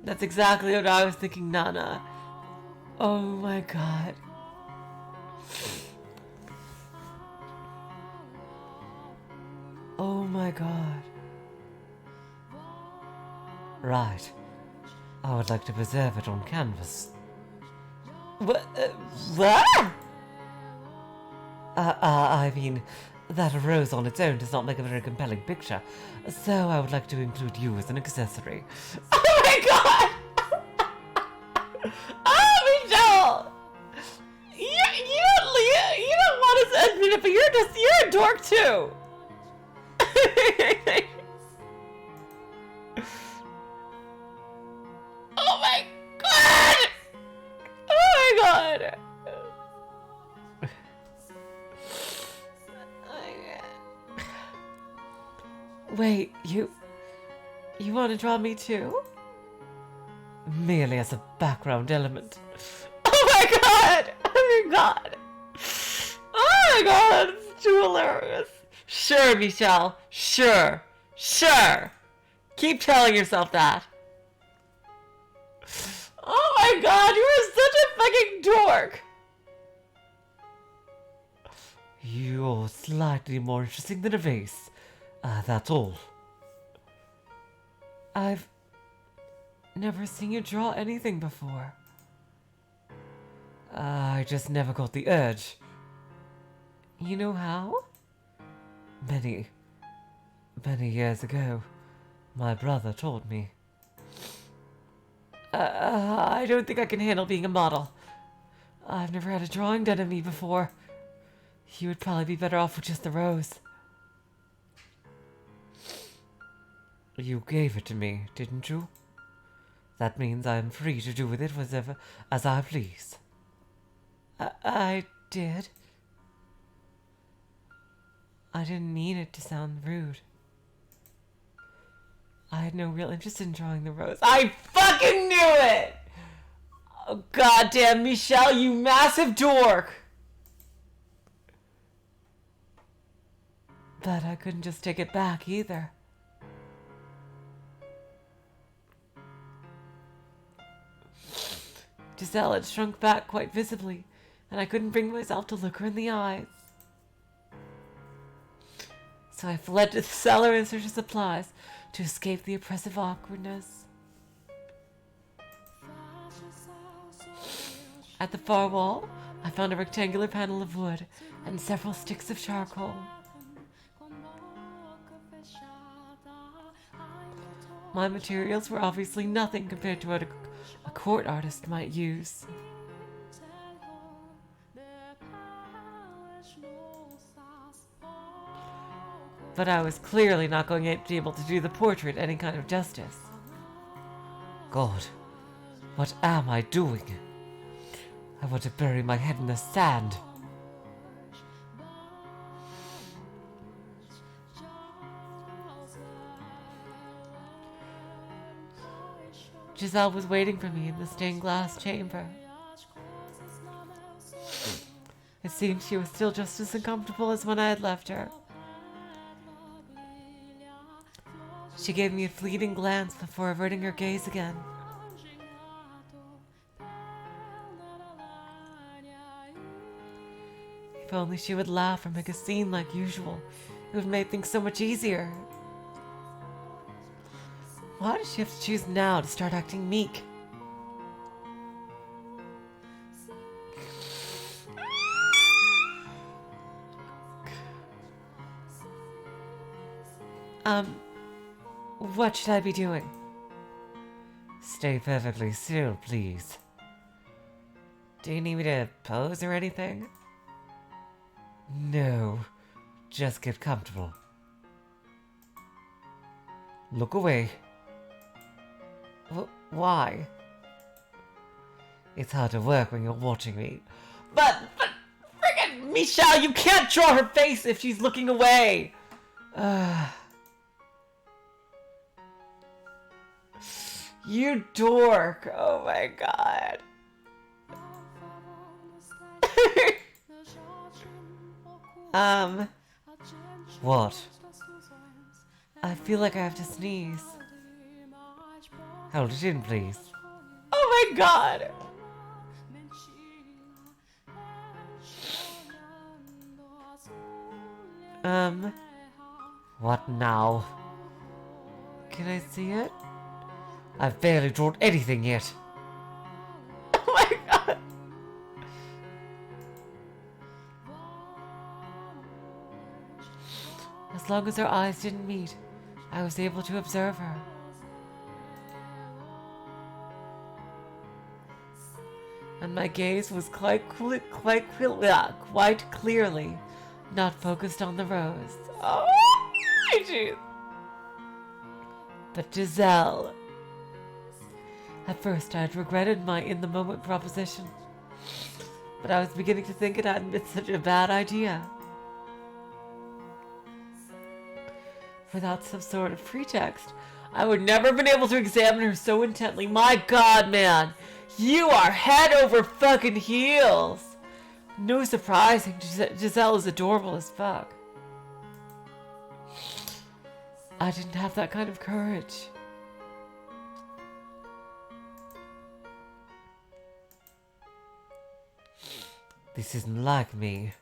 Speaker 1: That's exactly what I was thinking, Nana. Oh my god. Oh my god.
Speaker 2: Right. I would like to preserve it on canvas.
Speaker 1: What? What?
Speaker 2: I mean, that rose on its own does not make a very compelling picture, so I would like to include you as an accessory.
Speaker 1: Oh my god! Oh, Michel! You don't want to admit it, but you're a dork too. Oh my god! Oh my god! Wait, you want to draw me too?
Speaker 2: Merely as a background element.
Speaker 1: Oh my god! Oh my god! Oh my god! It's too hilarious. Sure, Michel. Sure. Sure. Keep telling yourself that. Oh my god, you are such a fucking dork!
Speaker 2: You're slightly more interesting than a vase. That's all.
Speaker 1: I've never seen you draw anything before.
Speaker 2: I just never got the urge.
Speaker 1: You know how?
Speaker 2: Many years ago, my brother taught me.
Speaker 1: I don't think I can handle being a model. I've never had a drawing done of me before. You would probably be better off with just the rose.
Speaker 2: You gave it to me, didn't you? That means I am free to do with it whatever as I please.
Speaker 1: I did. I didn't mean it to sound rude. I had no real interest in drawing the rose. I fucking knew it! Oh, goddamn, Michel, you massive dork! But I couldn't just take it back either. Giselle had shrunk back quite visibly, and I couldn't bring myself to look her in the eyes. So I fled to the cellar in search of supplies to escape the oppressive awkwardness. At the far wall, I found a rectangular panel of wood and several sticks of charcoal. My materials were obviously nothing compared to what a court artist might use. But I was clearly not going to be able to do the portrait any kind of justice.
Speaker 2: God, what am I doing? I want to bury my head in the sand.
Speaker 1: Giselle was waiting for me in the stained glass chamber. It seemed she was still just as uncomfortable as when I had left her. She gave me a fleeting glance before averting her gaze again. If only she would laugh or make a scene like usual, it would make things so much easier. Why does she have to choose now to start acting meek? What should I be doing?
Speaker 2: Stay perfectly still, please.
Speaker 1: Do you need me to pose or anything?
Speaker 2: No, just get comfortable. Look away.
Speaker 1: Why?
Speaker 2: It's hard to work when you're watching me.
Speaker 1: But friggin' Michel, you can't draw her face if she's looking away. You dork. Oh my god.
Speaker 2: What?
Speaker 1: I feel like I have to sneeze.
Speaker 2: Hold it in, please.
Speaker 1: Oh my god.
Speaker 2: What now?
Speaker 1: Can I see it?
Speaker 2: I've barely drawn anything yet.
Speaker 1: Oh my god. As long as our eyes didn't meet, I was able to observe her. And my gaze was quite clearly not focused on the rose. Oh, jeez. But Giselle. At first, I had regretted my in-the-moment proposition, but I was beginning to think it hadn't been such a bad idea. without some sort of pretext, I would never have been able to examine her so intently. My God, man, you are head over fucking heels. No surprising, Giselle is adorable as fuck. I didn't have that kind of courage.
Speaker 2: This isn't like me.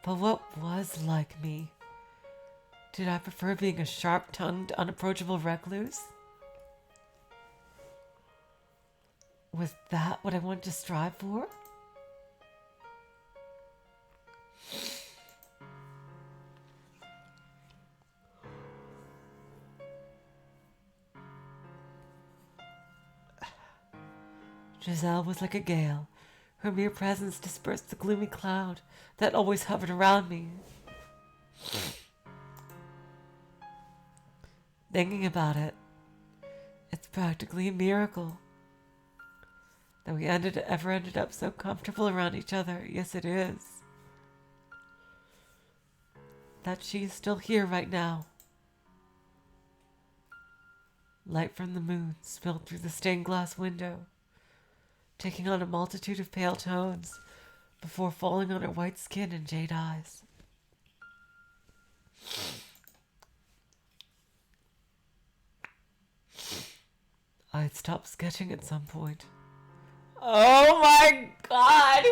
Speaker 1: But what was like me? Did I prefer being a sharp-tongued, unapproachable recluse? Was that what I wanted to strive for? Giselle was like a gale. Her mere presence dispersed the gloomy cloud that always hovered around me. Thinking about it, it's practically a miracle that we ever ended up so comfortable around each other. Yes, it is. That she's still here right now. Light from the moon spilled through the stained glass window, taking on a multitude of pale tones before falling on her white skin and jade eyes. I had stopped sketching at some point. Oh my God!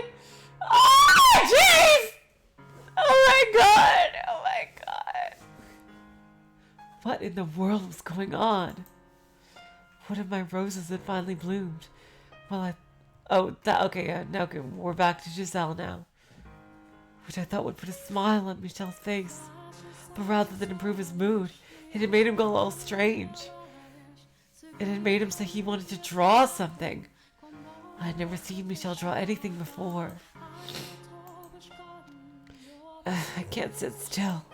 Speaker 1: Oh, jeez! Oh my God! Oh my God! What in the world was going on? One of my roses had finally bloomed. Okay, we're back to Giselle now. Which I thought would put a smile on Michel's face. But rather than improve his mood, it had made him go all strange. It had made him say he wanted to draw something. I had never seen Michel draw anything before. I can't sit still.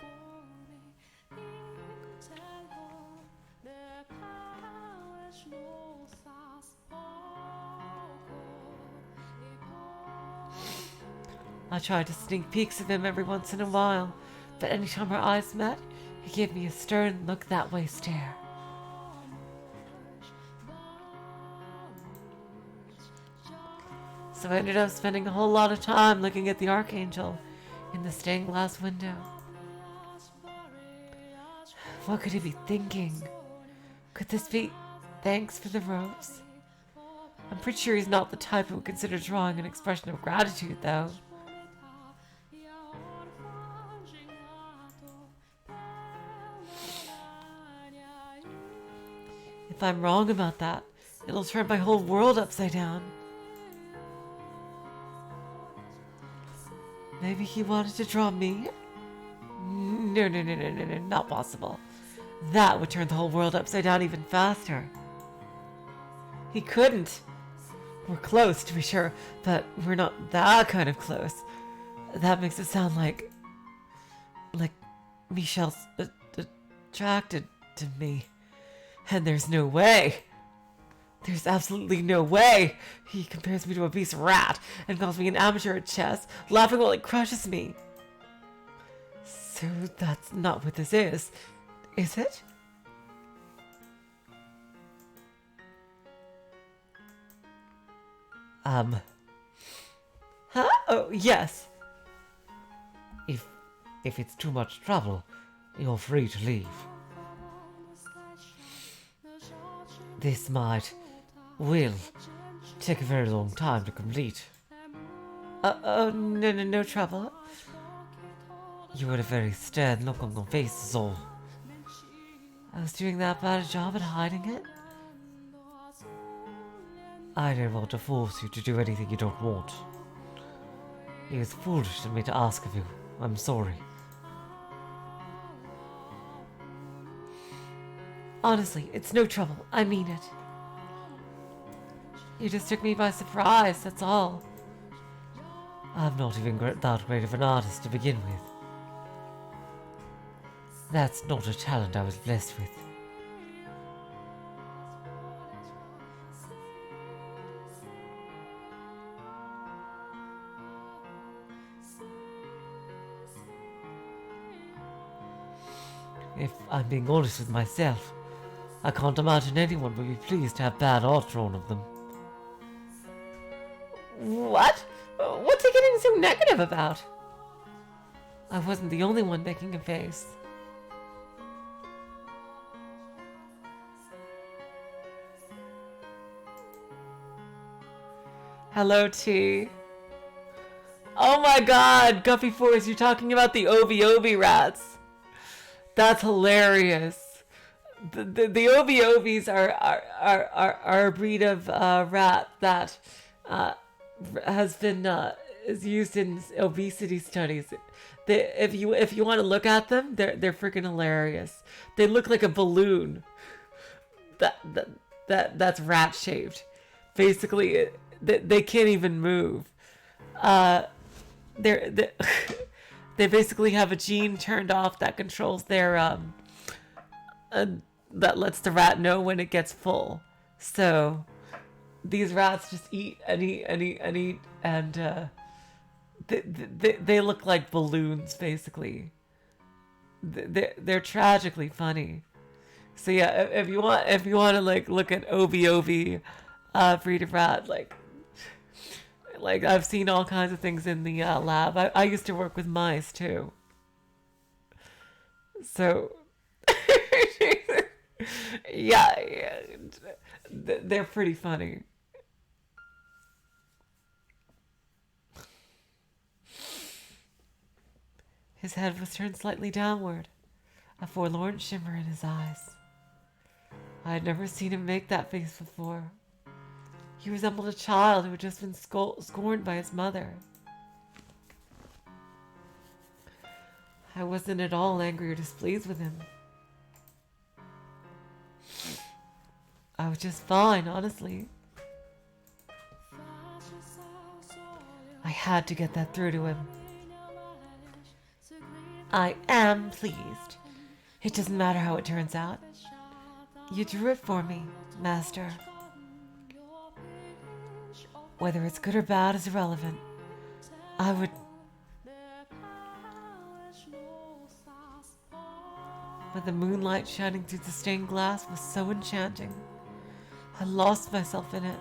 Speaker 1: I tried to sneak peeks of him every once in a while, but anytime our eyes met, he gave me a stern look that way stare. So I ended up spending a whole lot of time looking at the Archangel in the stained glass window. What could he be thinking? Could this be thanks for the rose? I'm pretty sure he's not the type who would consider drawing an expression of gratitude, though. If I'm wrong about that, it'll turn my whole world upside down. Maybe he wanted to draw me? No, not possible. That would turn the whole world upside down even faster. He couldn't. We're close, to be sure, but we're not that kind of close. That makes it sound like Michel's attracted to me. And there's no way. There's absolutely no way. He compares me to a beast rat and calls me an amateur at chess, laughing while he crushes me. So that's not what this is it? Huh? Oh, yes.
Speaker 2: If it's too much trouble, you're free to leave. This will take a very long time to complete.
Speaker 1: No trouble.
Speaker 2: You had a very stern look on your face, is all.
Speaker 1: I was doing that bad a job at hiding it?
Speaker 2: I don't want to force you to do anything you don't want. It was foolish of me to ask of you. I'm sorry.
Speaker 1: Honestly, it's no trouble. I mean it. You just took me by surprise, that's all.
Speaker 2: I'm not even that great of an artist to begin with. That's not a talent I was blessed with. If I'm being honest with myself, I can't imagine anyone would be pleased to have bad art drawn of them.
Speaker 1: What? What's he getting so negative about?
Speaker 2: I wasn't the only one making a face.
Speaker 1: Hello, T. Oh my god, Guffy Force, you're talking about the Obi rats. That's hilarious. The Obies are a breed of rat that has been is used in obesity studies. If you want to look at them, they're freaking hilarious. They look like a balloon. That's rat shaped. Basically, they can't even move. They they basically have a gene turned off that controls their that lets the rat know when it gets full. So these rats just eat and eat and eat and eat, and they look like balloons basically. They're tragically funny. So yeah, if you want to like look at Obi breed of rat, like I've seen all kinds of things in the lab. I used to work with mice too. So yeah, they're pretty funny. His head was turned slightly downward, a forlorn shimmer in his eyes. I had never seen him make that face before. He resembled a child who had just been scorned by his mother. I wasn't at all angry or displeased with him. I was just fine, honestly. I had to get that through to him. I am pleased. It doesn't matter how it turns out. You drew it for me, Master. Whether it's good or bad is irrelevant. I would... But the moonlight shining through the stained glass was so enchanting. I lost myself in it.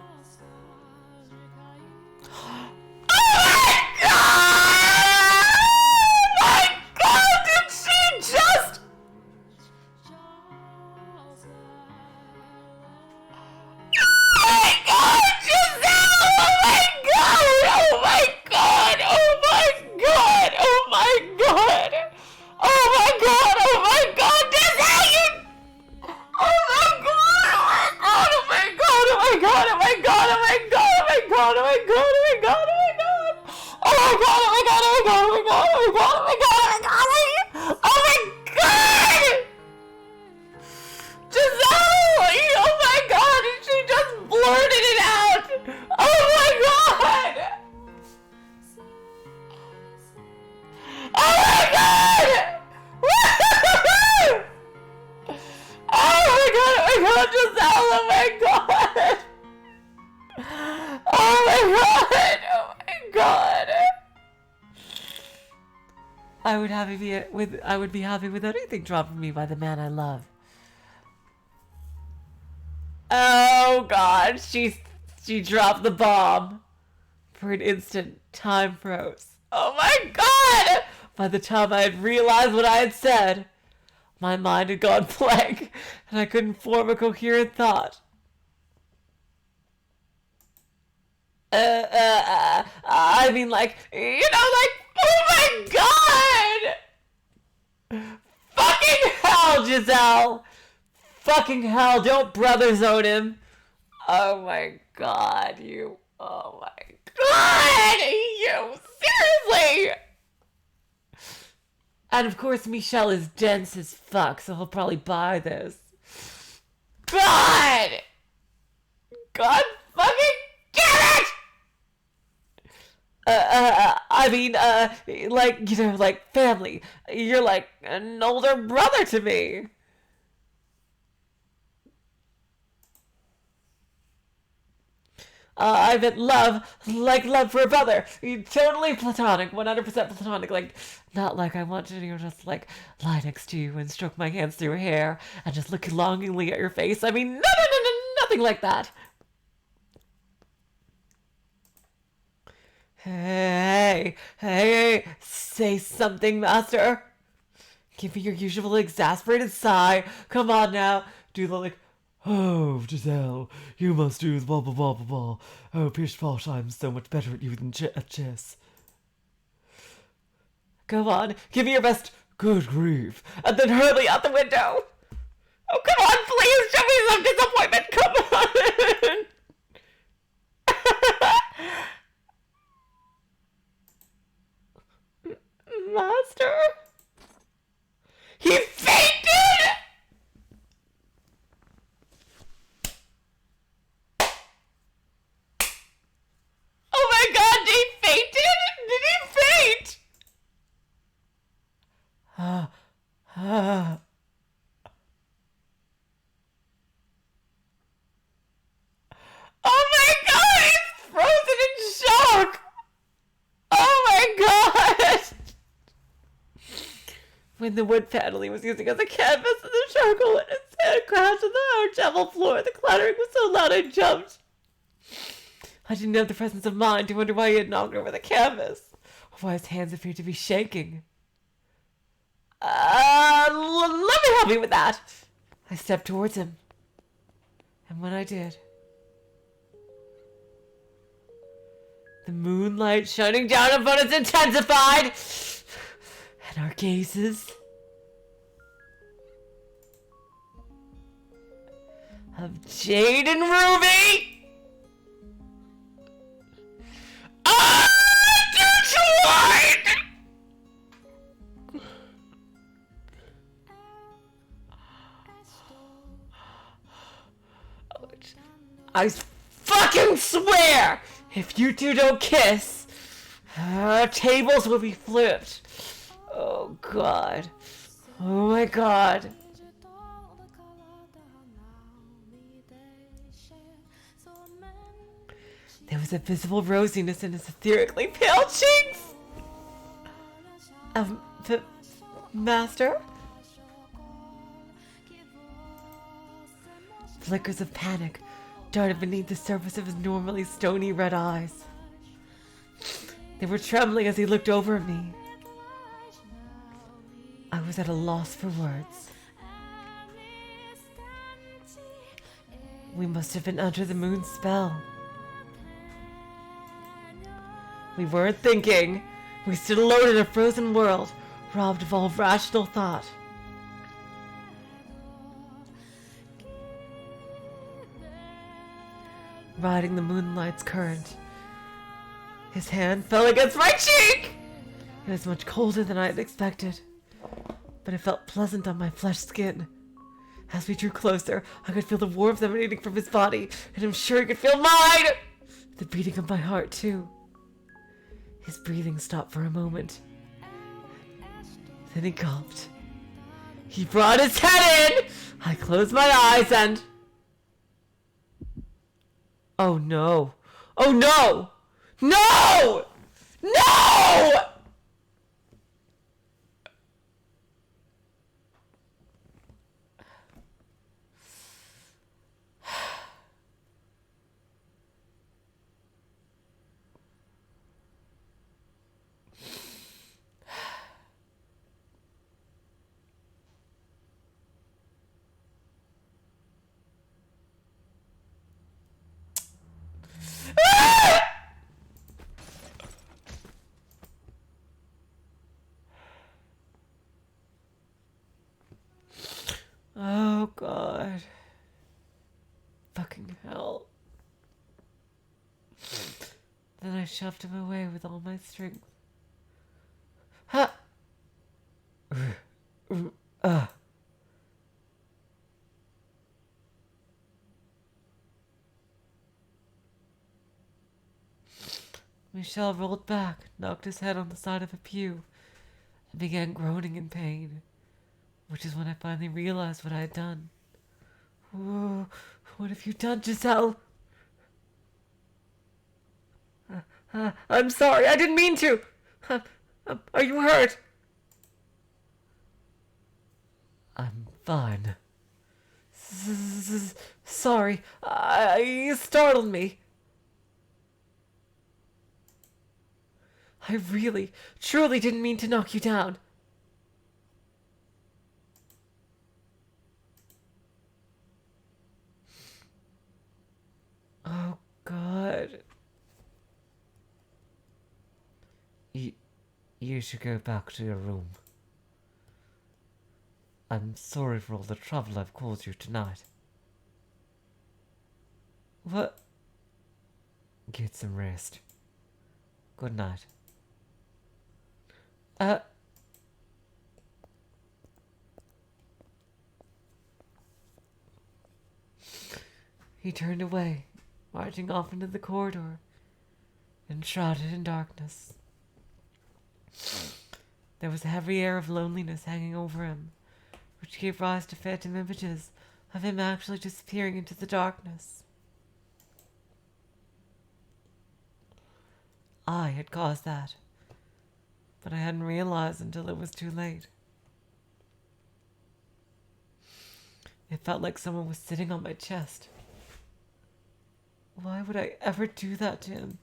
Speaker 1: I would be happy with anything dropped from me by the man I love. Oh God, she dropped the bomb. For an instant, time froze. Oh my God! By the time I had realized what I had said, my mind had gone blank, and I couldn't form a coherent thought. I mean, oh my God! Fucking hell, Giselle! Fucking hell, don't brother zone him. Oh my God, you. Oh my God, you. Seriously! And of course, Michel is dense as fuck, so he'll probably buy this. God! God fucking damn it! I mean, like family. You're like an older brother to me. I meant love, like love for a brother. Totally platonic, 100% platonic. Like, not like I want to, just like lie next to you and stroke my hands through your hair and just look longingly at your face. I mean, no, nothing like that. Hey, say something, master. Give me your usual exasperated sigh. Come on now. Do the like, oh, Giselle, you must do blah blah blah blah blah. Oh, pish posh, I'm so much better at you than at chess. Go on, give me your best good grief, and then hurry out the window. Oh, come on, please, show me some disappointment. Come on. Master? He fainted! Oh my god, he fainted? Did he faint? Oh my god, he's frozen in shock! Oh my god! When the wood panel he was using as a canvas and the charcoal in his hand crashed on the hard shovel floor, the clattering was so loud I jumped. I didn't have the presence of mind to wonder why he had knocked over the canvas, or why his hands appeared to be shaking. Let me help you with that. I stepped towards him, and when I did, the moonlight shining down upon us intensified, and our gazes of Jade and Ruby intertwined. I fucking swear, if you two don't kiss, tables will be flipped. Oh god. Oh my god. There was a visible rosiness in his etherically pale cheeks. Master? Flickers of panic darted beneath the surface of his normally stony red eyes. They were trembling as he looked over at me. I was at a loss for words. We must have been under the moon's spell. We weren't thinking. We stood alone in a frozen world, robbed of all rational thought. Riding the moonlight's current, his hand fell against my cheek! It was much colder than I had expected, but it felt pleasant on my flesh skin. As we drew closer, I could feel the warmth emanating from his body, and I'm sure he could feel mine! The beating of my heart, too. His breathing stopped for a moment. Then he gulped. He brought his head in! I closed my eyes and... Oh no! Oh no! No! No! Oh god. Fucking hell. Then I shoved him away with all my strength. Ha! Michel rolled back, knocked his head on the side of a pew, and began groaning in pain, which is when I finally realized what I had done. Oh, what have you done, Giselle? I'm sorry, I didn't mean to. Are you hurt?
Speaker 2: I'm fine.
Speaker 1: Sorry, you startled me. I really, truly didn't mean to knock you down. Oh, God.
Speaker 2: You should go back to your room. I'm sorry for all the trouble I've caused you tonight.
Speaker 1: What?
Speaker 2: Get some rest. Good night.
Speaker 1: He turned away, marching off into the corridor, enshrouded in darkness. There was a heavy air of loneliness hanging over him, which gave rise to phantom images of him actually disappearing into the darkness. I had caused that, but I hadn't realized until it was too late. It felt like someone was sitting on my chest. Why would I ever do that to him?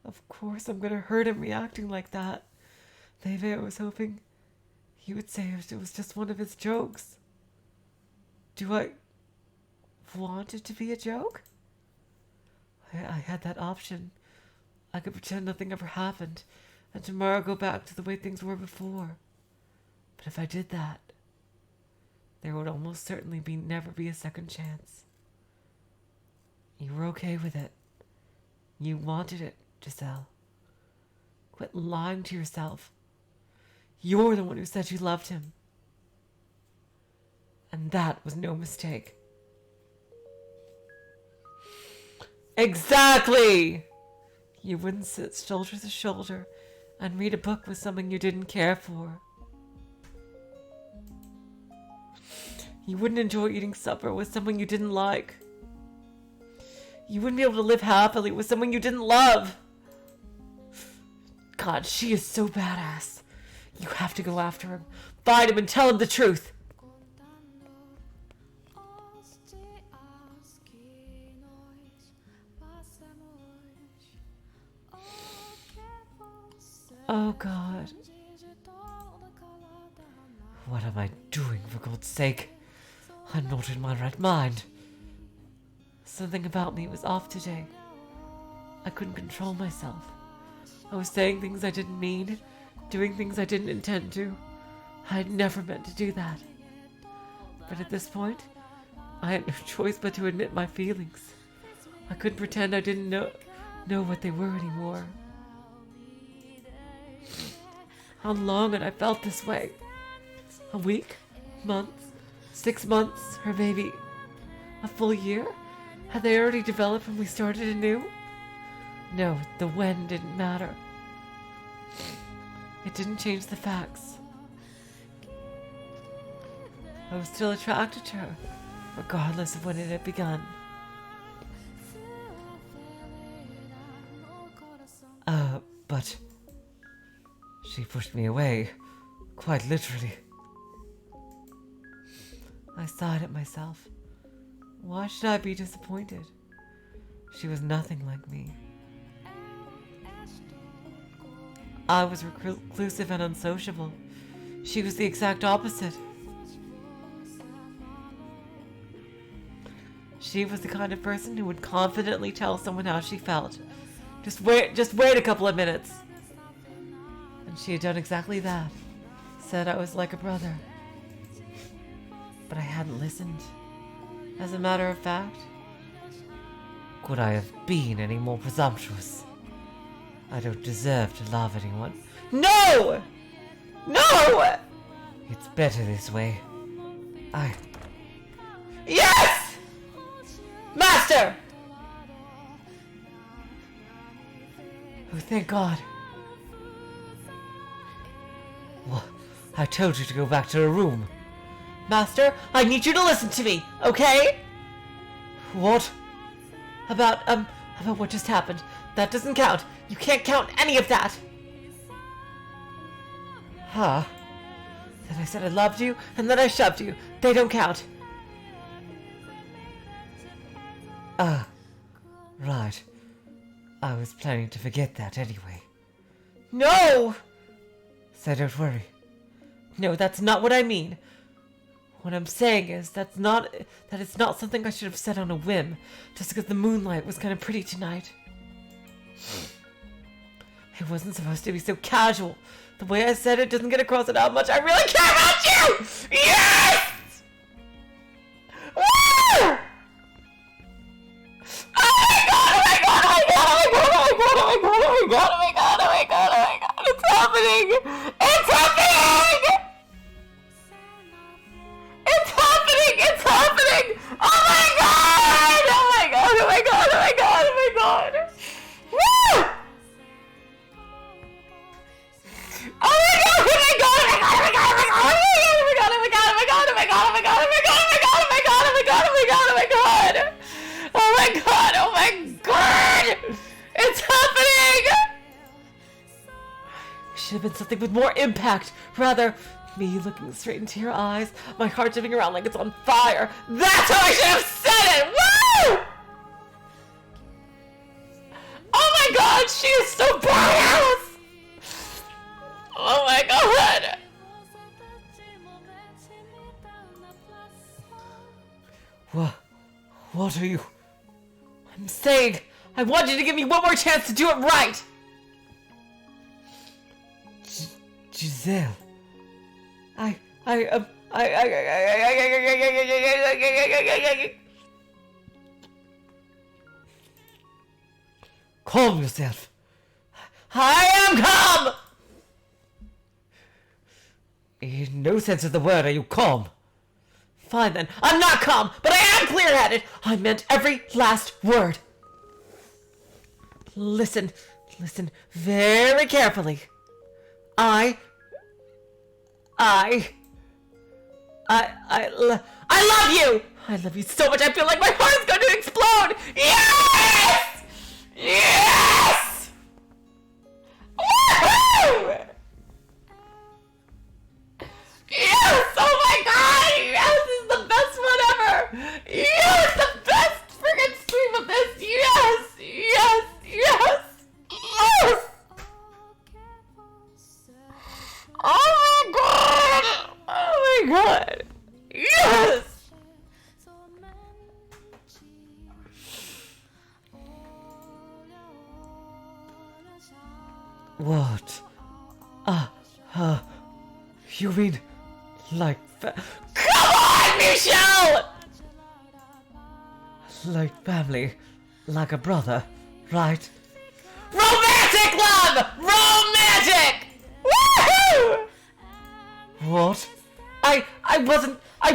Speaker 1: Of course I'm gonna hurt him reacting like that. Maybe I was hoping he would say it was just one of his jokes. Do I want it to be a joke? I had that option. I could pretend nothing ever happened, and tomorrow go back to the way things were before. But if I did that, there would almost certainly never be a second chance. You were okay with it. You wanted it, Giselle. Quit lying to yourself. You're the one who said you loved him. And that was no mistake. Exactly! You wouldn't sit shoulder to shoulder and read a book with someone you didn't care for. You wouldn't enjoy eating supper with someone you didn't like. You wouldn't be able to live happily with someone you didn't love. God, she is so badass. You have to go after him. Find him and tell him the truth. Oh, God.
Speaker 2: What am I doing, for God's sake? I'm not in my right mind.
Speaker 1: Something about me was off today. I couldn't control myself. I was saying things I didn't mean, doing things I didn't intend to. I had never meant to do that. But at this point, I had no choice but to admit my feelings. I couldn't pretend I didn't know what they were anymore. How long had I felt this way? A week? Months? 6 months? Or maybe a full year? Had they already developed when we started anew? No, the when didn't matter. It didn't change the facts. I was still attracted to her, regardless of when it had begun.
Speaker 2: But she pushed me away, quite literally.
Speaker 1: I sighed at myself. Why should I be disappointed? She was nothing like me. I was reclusive and unsociable. She was the exact opposite. She was the kind of person who would confidently tell someone how she felt. Just wait a couple of minutes. And she had done exactly that. Said I was like a brother. But I hadn't listened. As a matter of fact,
Speaker 2: Could I have been any more presumptuous? I don't deserve to love anyone.
Speaker 1: no! No!
Speaker 2: It's better this way.
Speaker 1: Yes! Master! Oh, thank God.
Speaker 2: Well, I told you to go back to the room.
Speaker 1: Master, I need you to listen to me, okay?
Speaker 2: What?
Speaker 1: About what just happened. That doesn't count. You can't count any of that.
Speaker 2: Huh?
Speaker 1: That I said I loved you and that I shoved you. They don't count.
Speaker 2: Right. I was planning to forget that anyway.
Speaker 1: No!
Speaker 2: So don't worry.
Speaker 1: No, that's not what I mean. What I'm saying is that it's not something I should have said on a whim, just because the moonlight was kind of pretty tonight. It wasn't supposed to be so casual. The way I said it doesn't get across at how much I really care about you! Yes! Woo! Oh my god, oh my god, oh my god, oh my god, oh my god, oh my god, oh my god, oh my god, oh my god, oh my god, it's happening! It's happening! It's happening! It's happening! Oh my god! Oh my god! Oh my god! Oh my god! Oh my god! Woo! Oh my god! Oh my god! Oh my god! Oh my god! Oh my god! Oh my god! Oh my god! Oh my god! Oh my god! Oh my god! Oh my god! Oh my god! Oh my god! Oh my god! Oh my god! Oh my god! Oh my god! Oh my god! It's happening! It should have been something with more impact. Rather, me looking straight into your eyes, my heart jumping around like it's on fire. That's how I should have said it! Woo! Oh my god, she is so badass! Oh my god!
Speaker 2: What are you?
Speaker 1: I'm saying, I want you to give me one more chance to do it right!
Speaker 2: Giselle. Calm yourself.
Speaker 1: I am calm!
Speaker 2: In no sense of the word are you calm.
Speaker 1: Fine then, I'm not calm, but I am clear-headed! I meant every last word. Listen very carefully. I love you! I love you so much I feel like my heart is going to explode! Yes! Yes! Woohoo! Yes! Oh my god! Yes! This is the best one ever! Yes! The best friggin' stream of this! Yes! Yes! Yes! Yes! Oh my god! Oh my god! Yes!
Speaker 2: What? You mean like
Speaker 1: Come on, Michel!
Speaker 2: like family, like a brother, right?
Speaker 1: Romantic love! Romantic! Woohoo!
Speaker 2: What?
Speaker 1: I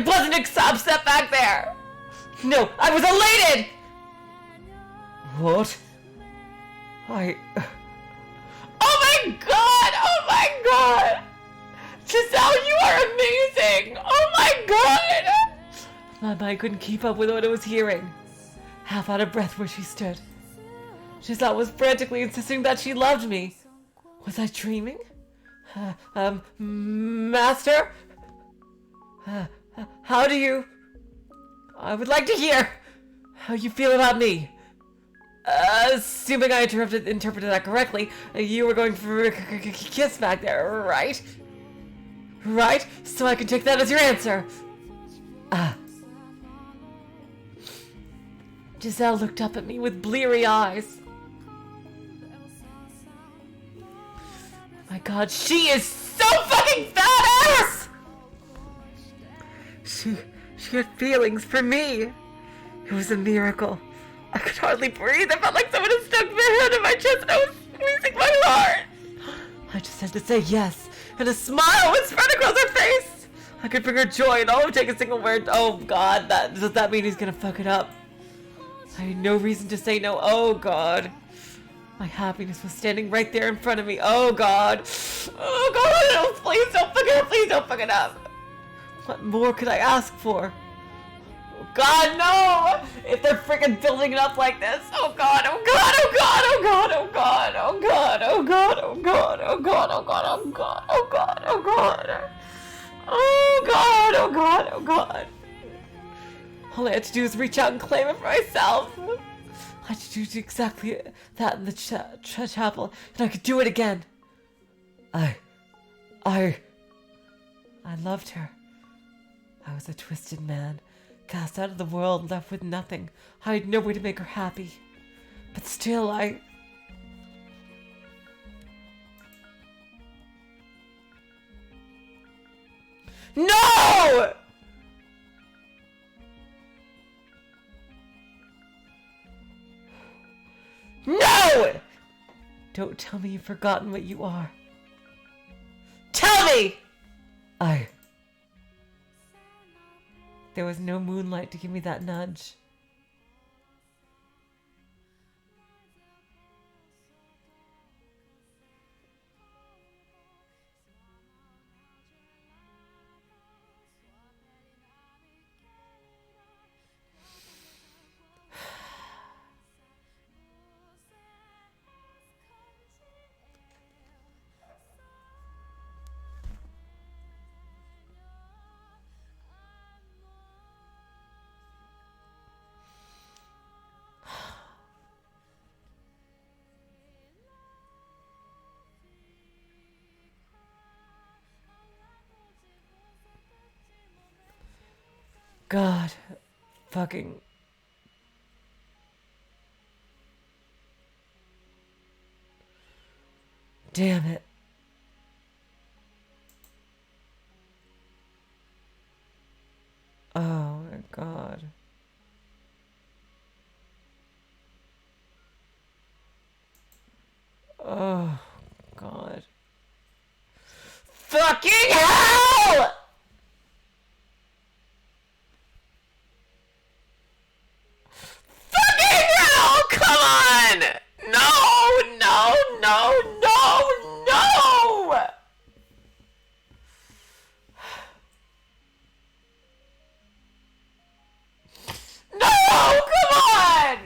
Speaker 1: wasn't upset back there. No, I was elated.
Speaker 2: What?
Speaker 1: Oh my god! Oh my god! Giselle, you are amazing! Oh my god! My mind couldn't keep up with what I was hearing. Half out of breath where she stood. Giselle was frantically insisting that she loved me. Was I dreaming? Master? How do you... I would like to hear how you feel about me. Assuming I interpreted that correctly, you were going for a kiss back there, right? Right? So I can take that as your answer. Giselle looked up at me with bleary eyes. My god, she is so fucking badass! She had feelings for me. It was a miracle. I could hardly breathe. I felt like someone had stuck their hand in my chest and I was squeezing my heart. I just had to say yes, and a smile would spread across her face. I could bring her joy and all take a single word. Oh god, does that mean he's gonna fuck it up? I had no reason to say no. Oh god. My happiness was standing right there in front of me. Oh god. Oh god, no, please don't fuck it up. Please don't fuck it up. What more could I ask for? Oh God, no! If they're freaking building it up like this, oh God, oh God, oh God, oh God, oh God, oh God, oh God, oh God, oh God, oh God, oh God, oh God, oh God, oh God, oh God, oh God. All I had to do is reach out and claim it for myself. I had to do exactly that in the chapel, and I could do it again. I loved her. I was a twisted man, cast out of the world, left with nothing. I had no way to make her happy. But still, No! No! Don't tell me you've forgotten what you are. Tell me! There was no moonlight to give me that nudge. God, fucking... Damn it. Oh my God. Oh God. Fucking hell! Fucking hell! Come on! No! No! No! No! No! No! Come on!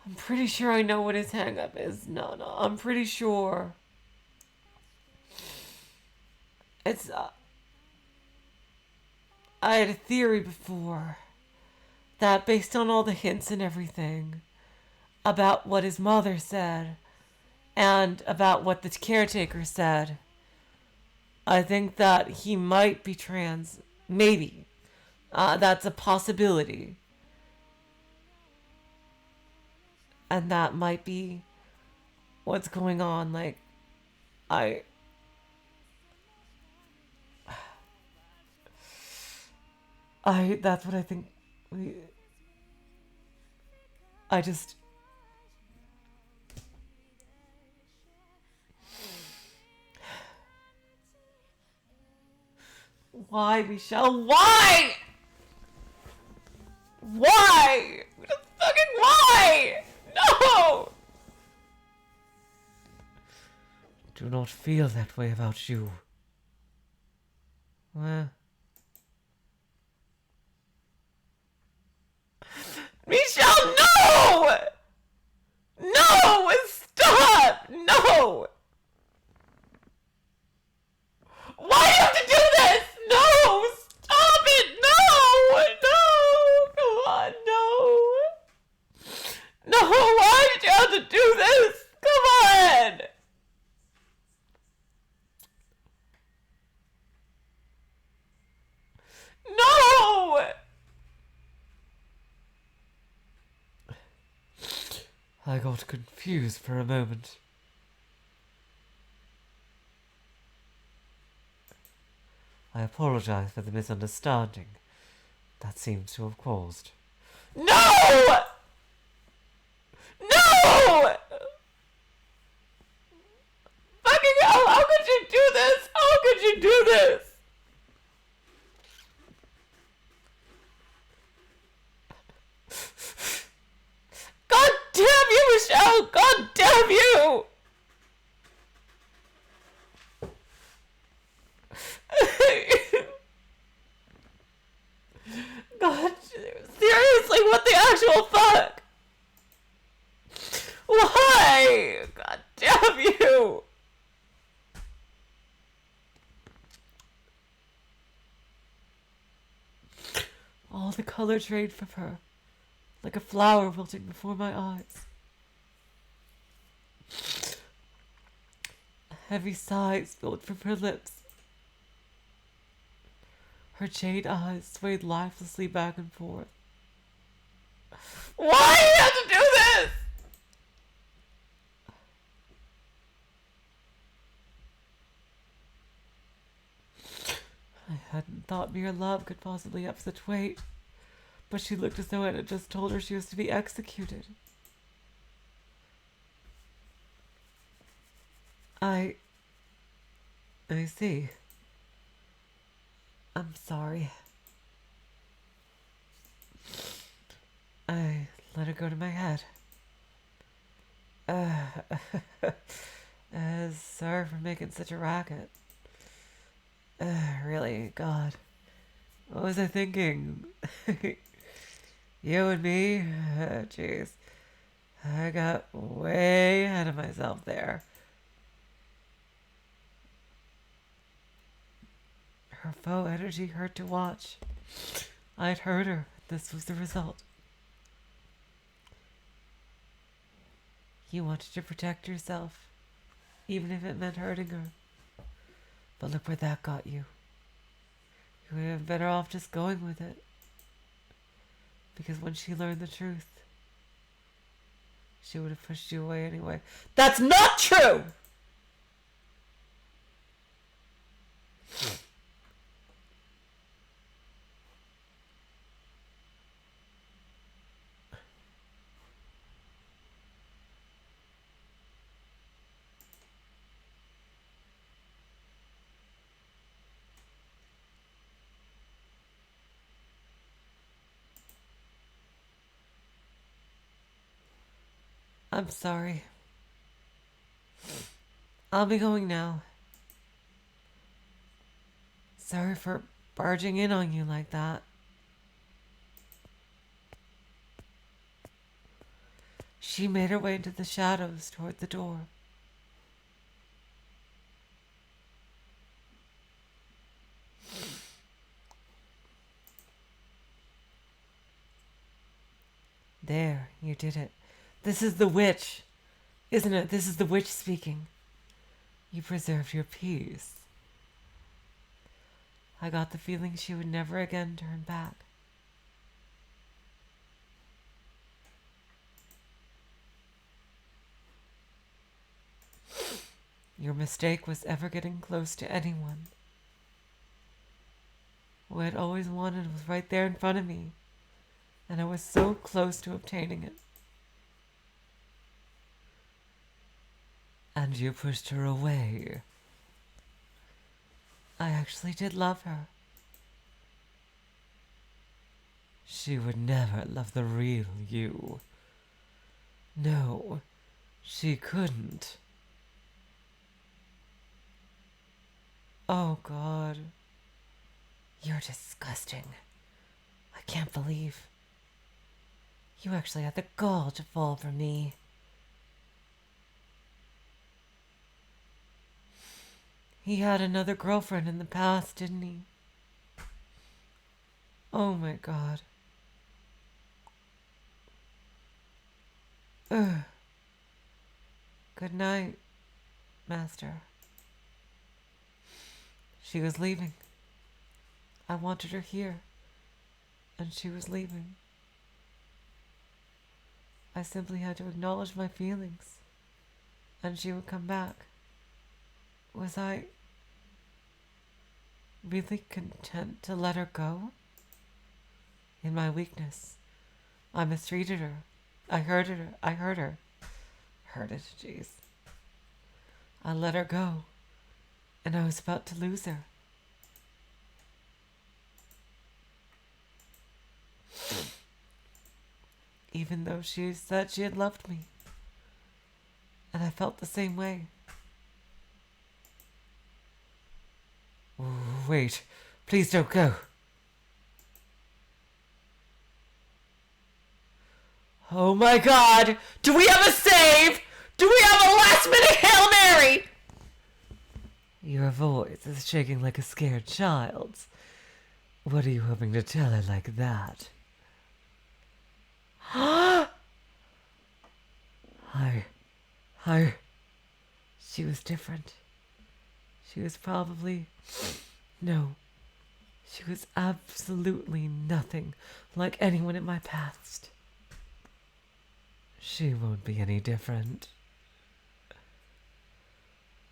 Speaker 1: I'm pretty sure I know what his hang-up is. No, I'm pretty sure. It's, I had a theory before that based on all the hints and everything about what his mother said and about what the caretaker said, I think that he might be trans. Maybe. That's a possibility. And that might be what's going on. Like, that's what I think. Why, Michel? Why? Why? Just fucking why? No!
Speaker 2: Do not feel that way about you. Well...
Speaker 1: Michel, no! No! Stop! No! Why do you have to do this? No! Stop it! No! No! Come on, no! No! Why did you have to do this? Come on! No!
Speaker 2: I got confused for a moment. I apologize for the misunderstanding that seems to have caused.
Speaker 1: No! No! Fucking hell, how could you do this? How could you do this? God damn you, Michel! God damn you! All the color drained from her, like a flower wilting before my eyes. A heavy sigh spilled from her lips. Her jade eyes swayed lifelessly back and forth. Why do you have to do this? I hadn't thought mere love could possibly have such weight, but she looked as though I had just told her she was to be executed. I see. I'm sorry. I let her go to my head. Sorry for making such a racket. Really, God. What was I thinking? You and me? Jeez. I got way ahead of myself there. Her faux energy hurt to watch. I'd hurt her. This was the result. You wanted to protect yourself, even if it meant hurting her. But look where that got you. You would have been better off just going with it. Because when she learned the truth, she would have pushed you away anyway. That's not true! I'm sorry. I'll be going now. Sorry for barging in on you like that. She made her way into the shadows toward the door. There, you did it. This is the witch, isn't it? This is the witch speaking. You preserved your peace. I got the feeling she would never again turn back. Your mistake was ever getting close to anyone. What I'd always wanted was right there in front of me, and I was so close to obtaining it. And you pushed her away. I actually did love her. She would never love the real you. No, she couldn't. Oh, God. You're disgusting. I can't believe. You actually had the gall to fall for me. He had another girlfriend in the past, didn't he? Oh my God. Ugh. Good night, Master. She was leaving. I wanted her here, and she was leaving. I simply had to acknowledge my feelings, and she would come back. Was I really content to let her go? In my weakness, I mistreated her. I hurt her. Hurt it, jeez. I let her go, and I was about to lose her. Even though she said she had loved me, and I felt the same way. Wait, please don't go. Oh my God! Do we have a save? Do we have a last-minute Hail Mary? Your voice is shaking like a scared child's.
Speaker 2: What are you hoping to tell her like that? I... She was different. She was probably... No. She was absolutely nothing like anyone in my past. She won't be any different.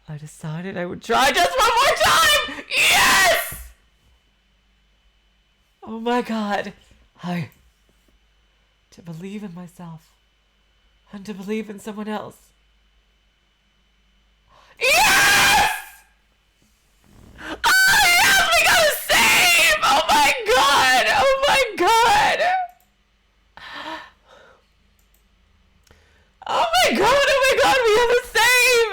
Speaker 2: I decided I would try just one more time! Yes! Oh my god. To believe in myself. And to believe in someone else. Yes! Oh yes, we got a save! Oh my god! Oh my god! Oh my god! Oh my god! We have a save!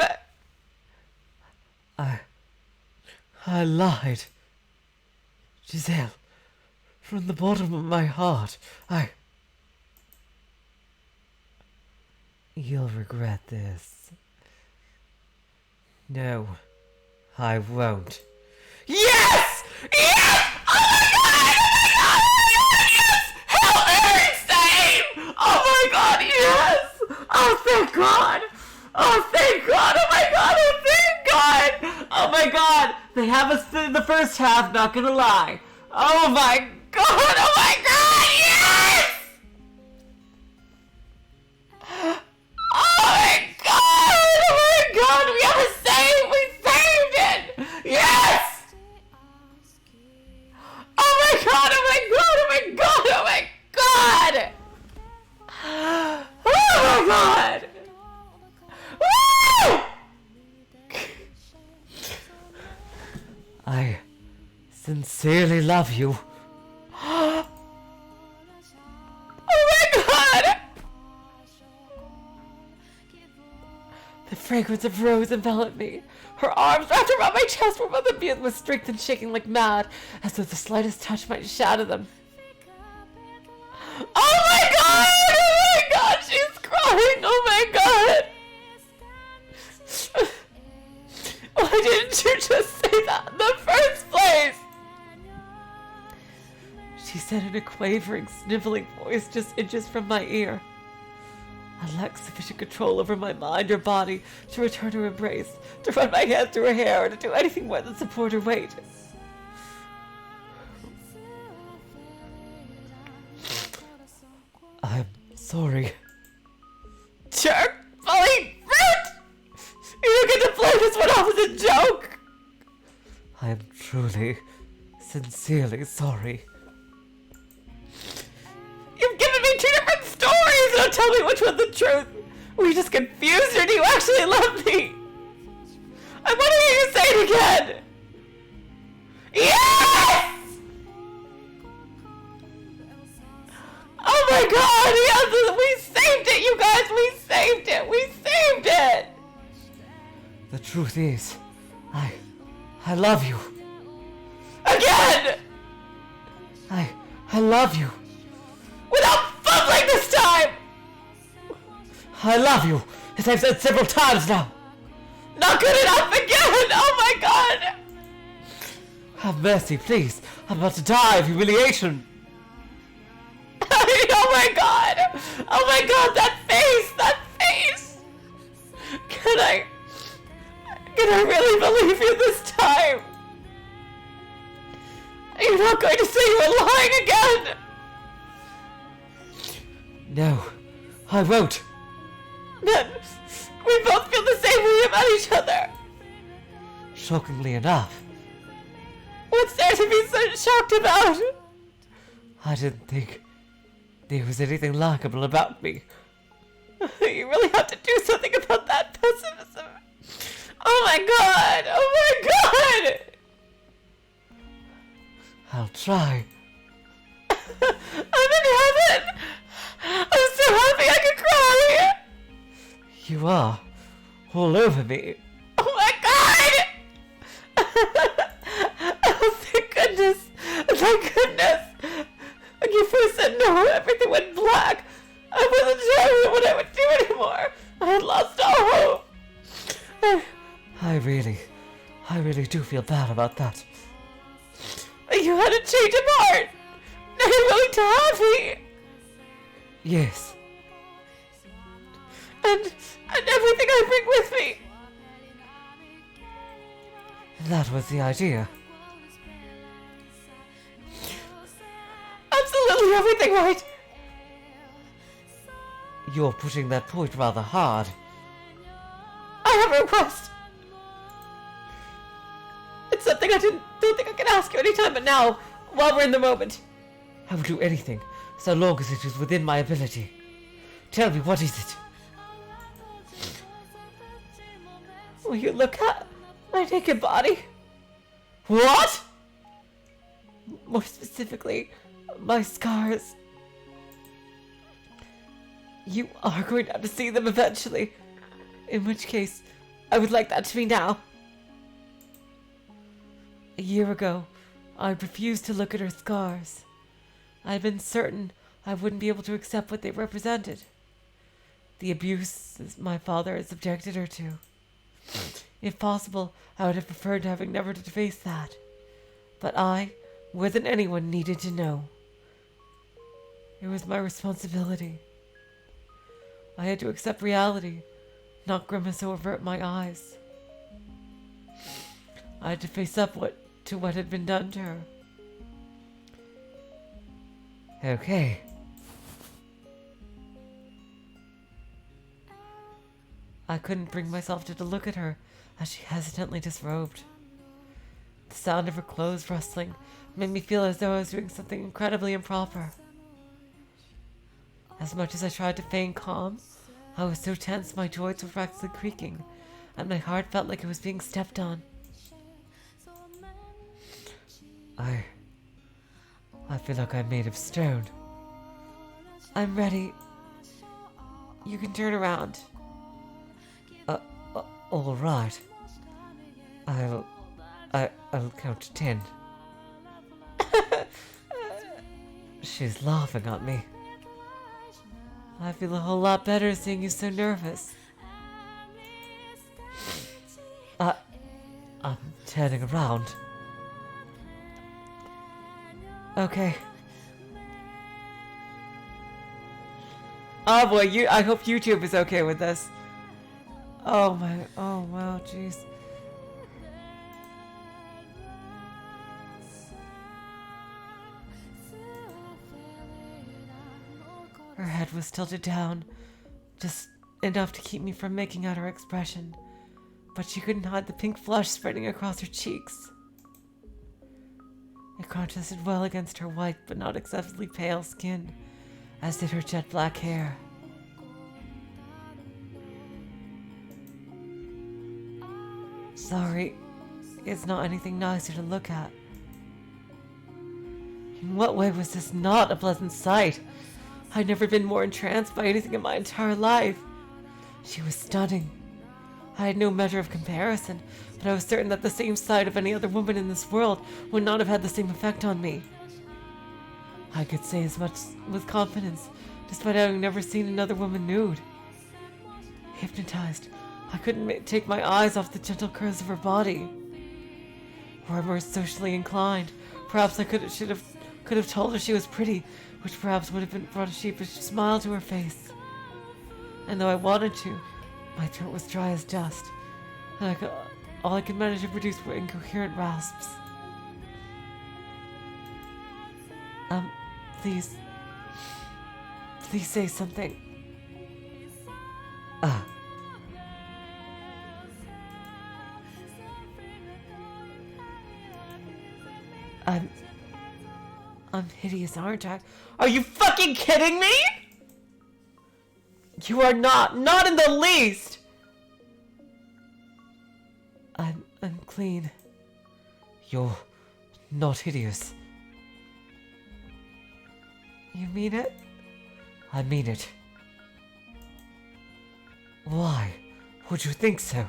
Speaker 2: I lied. Giselle, from the bottom of my heart, You'll regret this. No, I won't. Yes! Yes! Oh my god! Oh my god! Yes! Hail Mary, save! Oh my god, yes! Oh, thank god! Oh, thank god! Oh my god! Oh, thank god! Oh my god! They have us in the first half, not gonna lie. Oh my god! Oh my god! Yes! Oh my god! Oh my god! We have a save! We saved it! Yes! Oh my god! Oh my god! Oh my god! Oh my god! Oh my god! Woo! I sincerely love you. Oh my god! The fragrance of rose enveloped me. Her arms wrapped around my chest were both imbued with strength and shaking like mad, as though the slightest touch might shatter them. Oh my god! Oh my god! She's crying! Oh my god! Why didn't you just say that in the first place? She said in a quavering, sniveling voice just inches from my ear. I lacked sufficient control over my mind or body to return her embrace, to run my hand through her hair, or to do anything more than support her weight. I'm sorry. Jerk! Bully! Brute! You don't get to play this one off as a joke! I am truly, sincerely sorry. You've given me two different stories! Don't tell me which one's the truth! Were you just confused, or do you actually love me? I want to hear you say it again! Yes! Oh my god! Yes! We saved it, you guys! We saved it! We saved it! The truth is, I love you. Again! I love you. Without fumbling this time! I love you, as I've said several times now. Not good enough again! Oh my god! Have mercy, please. I'm about to die of humiliation. Oh my god! Oh my god, that face! That face! Can I really believe you this time? You're not going to say you were lying again? No, I won't. Then we both feel the same way about each other. Shockingly enough. What's there to be so shocked about? I didn't think there was anything likable about me. You really have to do something about that pessimism. Oh my god! Oh my god! I'll try. I'm in heaven! I'm so happy I could cry! You are all over me. Oh my god! Oh, thank goodness! Thank goodness! When you first said no, everything went black. I wasn't sure what I would do anymore. I had lost all hope. I really do feel bad about that.
Speaker 1: you had a change of heart. Now you're willing to have me.
Speaker 2: Yes.
Speaker 1: And everything I bring with me.
Speaker 2: That was the idea.
Speaker 1: Absolutely everything right.
Speaker 2: You're putting that point rather hard.
Speaker 1: I have a request. It's something I don't think I can ask you anytime but now, while we're in the moment.
Speaker 2: I will do anything, so long as it is within my ability. Tell me, what is it?
Speaker 1: Will you look at my naked body?
Speaker 2: What?
Speaker 1: More specifically, my scars. You are going to have to see them eventually. In which case, I would like that to be now. A year ago, I refused to look at her scars. I had been certain I wouldn't be able to accept what they represented. The abuse my father had subjected her to. If possible, I would have preferred to having never to face that. But I, more than anyone, needed to know. It was my responsibility. I had to accept reality, not grimace or avert my eyes. I had to face up to what had been done to her.
Speaker 2: Okay.
Speaker 1: I couldn't bring myself to look at her as she hesitantly disrobed. The sound of her clothes rustling made me feel as though I was doing something incredibly improper. As much as I tried to feign calm, I was so tense my joints were practically creaking, and my heart felt like it was being stepped on.
Speaker 2: I feel like I'm made of stone.
Speaker 1: I'm ready. You can turn around.
Speaker 2: All right. I'll count to 10. She's laughing at me.
Speaker 1: I feel a whole lot better seeing you so nervous.
Speaker 2: I'm turning around.
Speaker 1: Okay. Oh boy, I hope YouTube is okay with this. Oh wow, jeez. Her head was tilted down, just enough to keep me from making out her expression, but she couldn't hide the pink flush spreading across her cheeks. It contrasted well against her white but not excessively pale skin, as did her jet black hair. Sorry, it's not anything nicer to look at. In what way was this not a pleasant sight? I'd never been more entranced by anything in my entire life. She was stunning. I had no measure of comparison, but I was certain that the same sight of any other woman in this world would not have had the same effect on me. I could say as much with confidence, despite having never seen another woman nude. Hypnotized, I couldn't take my eyes off the gentle curves of her body. Were I more socially inclined, perhaps I could have told her she was pretty, which perhaps would have brought a sheepish smile to her face. And though I wanted to, my throat was dry as dust, and all I could manage to produce were incoherent rasps. Please say something. I'm hideous, aren't I? Are you fucking kidding me? You are not in the least. I'm clean.
Speaker 2: You're not hideous.
Speaker 1: You mean it?
Speaker 2: I mean it. Why would you think so?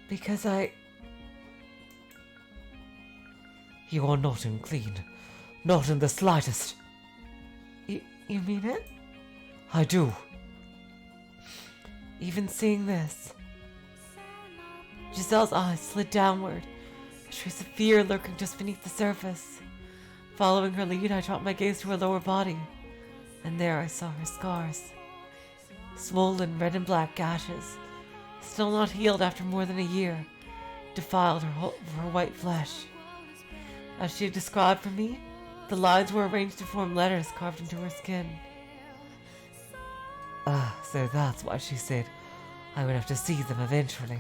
Speaker 1: Because
Speaker 2: You are not unclean. Not in the slightest.
Speaker 1: You mean it?
Speaker 2: I do.
Speaker 1: Even seeing this. Giselle's eyes slid downward. trace of fear lurking just beneath the surface. Following her lead, I dropped my gaze to her lower body, and there I saw her scars. Swollen red and black gashes, still not healed after more than a year, defiled her white flesh. As she had described for me, the lines were arranged to form letters carved into her skin. So that's why she said I would have to see them eventually.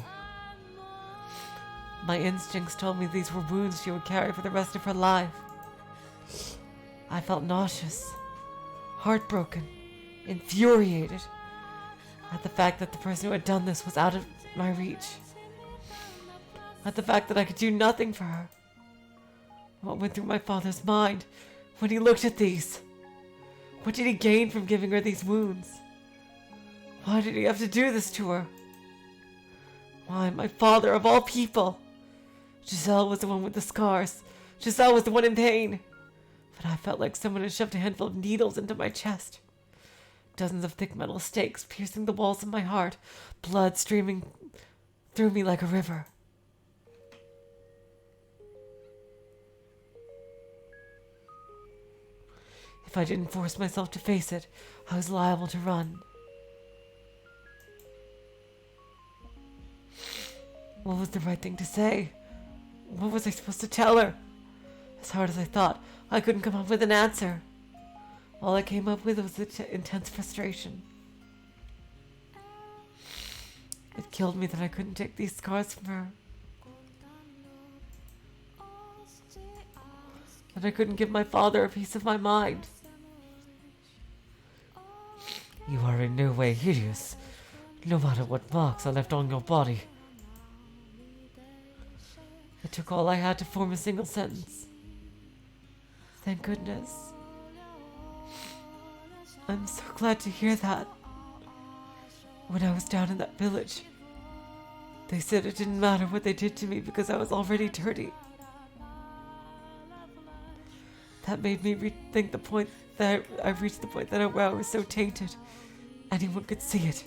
Speaker 1: My instincts told me these were wounds she would carry for the rest of her life. I felt nauseous, heartbroken, infuriated at the fact that the person who had done this was out of my reach. At the fact that I could do nothing for her. What went through my father's mind when he looked at these? What did he gain from giving her these wounds? Why did he have to do this to her? Why, my father of all people? Giselle was the one with the scars. Giselle was the one in pain. But I felt like someone had shoved a handful of needles into my chest. Dozens of thick metal stakes piercing the walls of my heart, blood streaming through me like a river. If I didn't force myself to face it, I was liable to run. What was the right thing to say? What was I supposed to tell her? As hard as I thought, I couldn't come up with an answer. All I came up with was intense frustration. It killed me that I couldn't take these scars from her. That I couldn't give my father a piece of my mind. You are in no way hideous, no matter what marks are left on your body. It took all I had to form a single sentence. Thank goodness. I'm so glad to hear that. When I was down in that village, they said it didn't matter what they did to me because I was already dirty. That made me rethink the point that I reached the point that where I was so tainted, anyone could see it.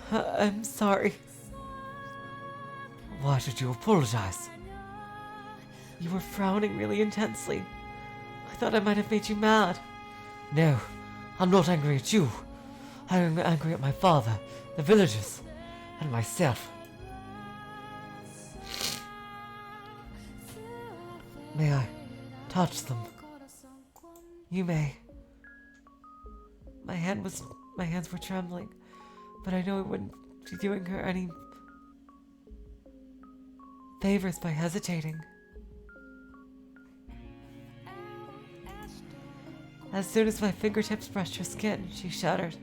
Speaker 1: I'm sorry.
Speaker 2: Why did you apologize?
Speaker 1: You were frowning really intensely. I thought I might have made you mad.
Speaker 2: No, I'm not angry at you. I'm angry at my father, the villagers, and myself. May I touch them?
Speaker 1: You may. My hands were trembling, but I know it wouldn't be doing her any favors by hesitating. As soon as my fingertips brushed her skin, she shuddered.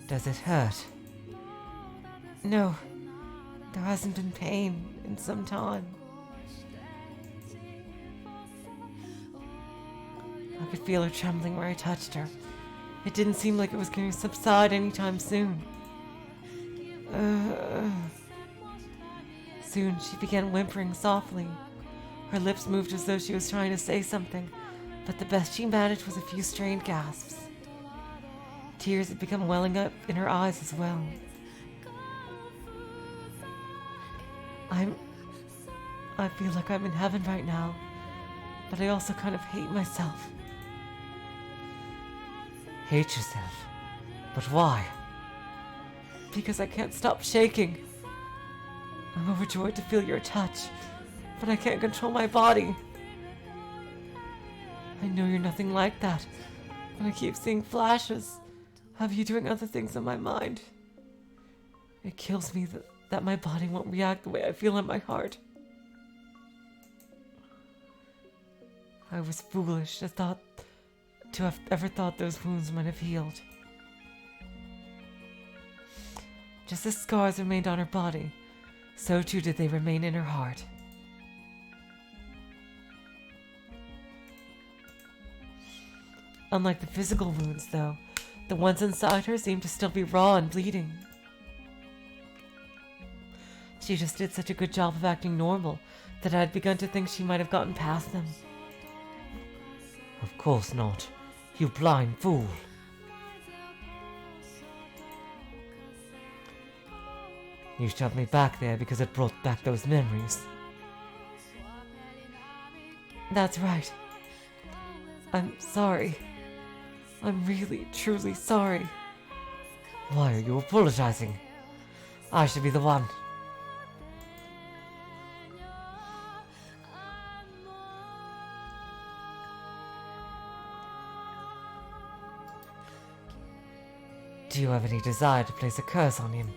Speaker 2: Does it hurt?
Speaker 1: No, there hasn't been pain in some time. I could feel her trembling where I touched her. It didn't seem like it was going to subside anytime soon. Soon she began whimpering softly. Her lips moved as though she was trying to say something, but the best she managed was a few strained gasps. Tears had begun welling up in her eyes as well. I feel like I'm in heaven right now, but I also kind of hate myself.
Speaker 2: Hate yourself? But why?
Speaker 1: Because I can't stop shaking. I'm overjoyed to feel your touch, but I can't control my body. I know you're nothing like that, but I keep seeing flashes of you doing other things in my mind. It kills me that my body won't react the way I feel in my heart. I was foolish to have ever thought those wounds might have healed. Just as scars remained on her body, so too did they remain in her heart. Unlike the physical wounds, though, the ones inside her seemed to still be raw and bleeding. She just did such a good job of acting normal that I had begun to think she might have gotten past them.
Speaker 2: Of course not. You blind fool. You shoved me back there because it brought back those memories.
Speaker 1: That's right. I'm sorry. I'm really, truly sorry.
Speaker 2: Why are you apologizing? I should be the one. Do you have any desire to place a curse on him?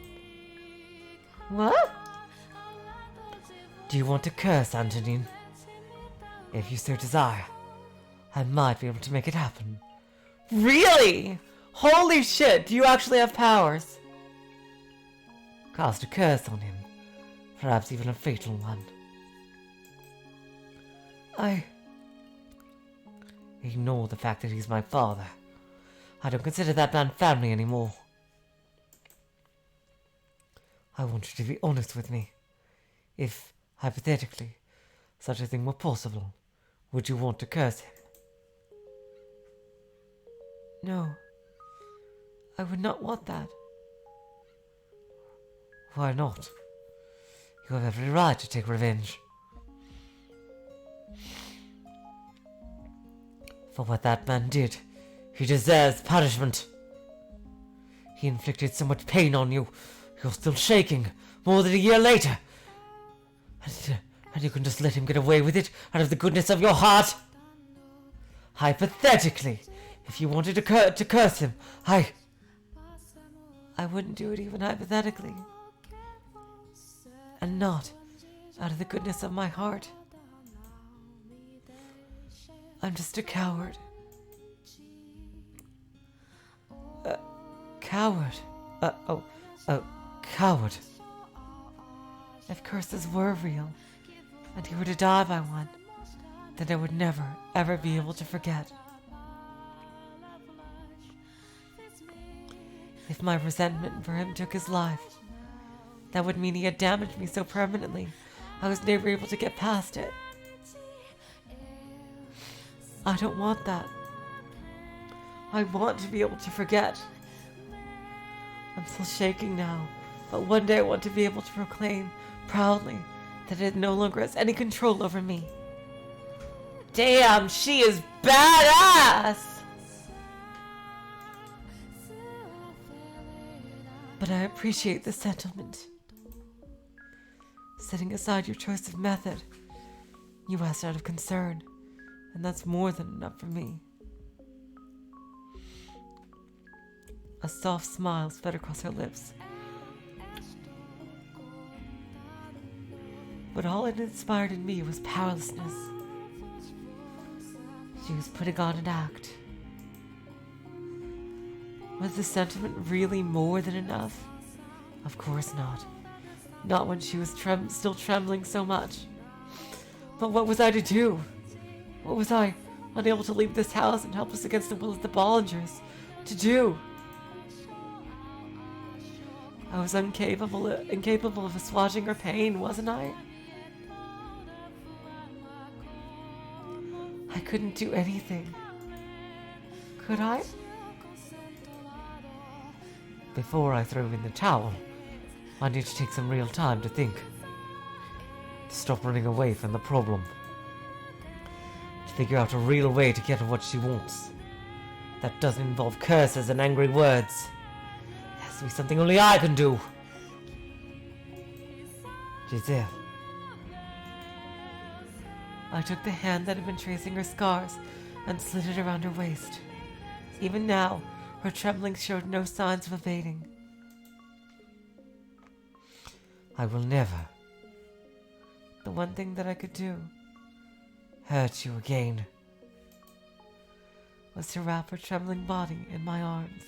Speaker 1: What?
Speaker 2: Do you want to curse Antonin? If you so desire, I might be able to make it happen.
Speaker 1: Really? Holy shit, do you actually have powers?
Speaker 2: Cast a curse on him, perhaps even a fatal one. Ignore the fact that he's my father. I don't consider that man family anymore. I want you to be honest with me. If, hypothetically, such a thing were possible, would you want to curse him?
Speaker 1: No. I would not want that.
Speaker 2: Why not? You have every right to take revenge. For what that man did, he deserves punishment. He inflicted so much pain on you, you're still shaking, more than a year later. And you can just let him get away with it out of the goodness of your heart? Hypothetically, if you wanted to curse him, I
Speaker 1: wouldn't do it even hypothetically. And not out of the goodness of my heart. I'm just a coward.
Speaker 2: Coward? Coward.
Speaker 1: If curses were real, and he were to die by one, then I would never, ever be able to forget. If my resentment for him took his life, that would mean he had damaged me so permanently, I was never able to get past it. I don't want that. I want to be able to forget. I'm still shaking now, but one day I want to be able to proclaim proudly that it no longer has any control over me. Damn, she is badass! But I appreciate the sentiment. Setting aside your choice of method, you asked out of concern, and that's more than enough for me. A soft smile spread across her lips. But all it inspired in me was powerlessness. She was putting on an act. Was the sentiment really more than enough? Of course not. Not when she was still trembling so much. But what was I to do? What was I, unable to leave this house and helpless against the will of the Bollingers, to do? I was incapable of assuaging her pain, wasn't I? I couldn't do anything. Could I?
Speaker 2: Before I throw in the towel, I need to take some real time to think. To stop running away from the problem. To figure out a real way to get her what she wants. That doesn't involve curses and angry words. It has to be something only I can do. Giselle.
Speaker 1: I took the hand that had been tracing her scars and slid it around her waist. Even now, her trembling showed no signs of abating.
Speaker 2: I will never.
Speaker 1: The one thing that I could do
Speaker 2: Hurt you again.
Speaker 1: Was to wrap her trembling body in my arms.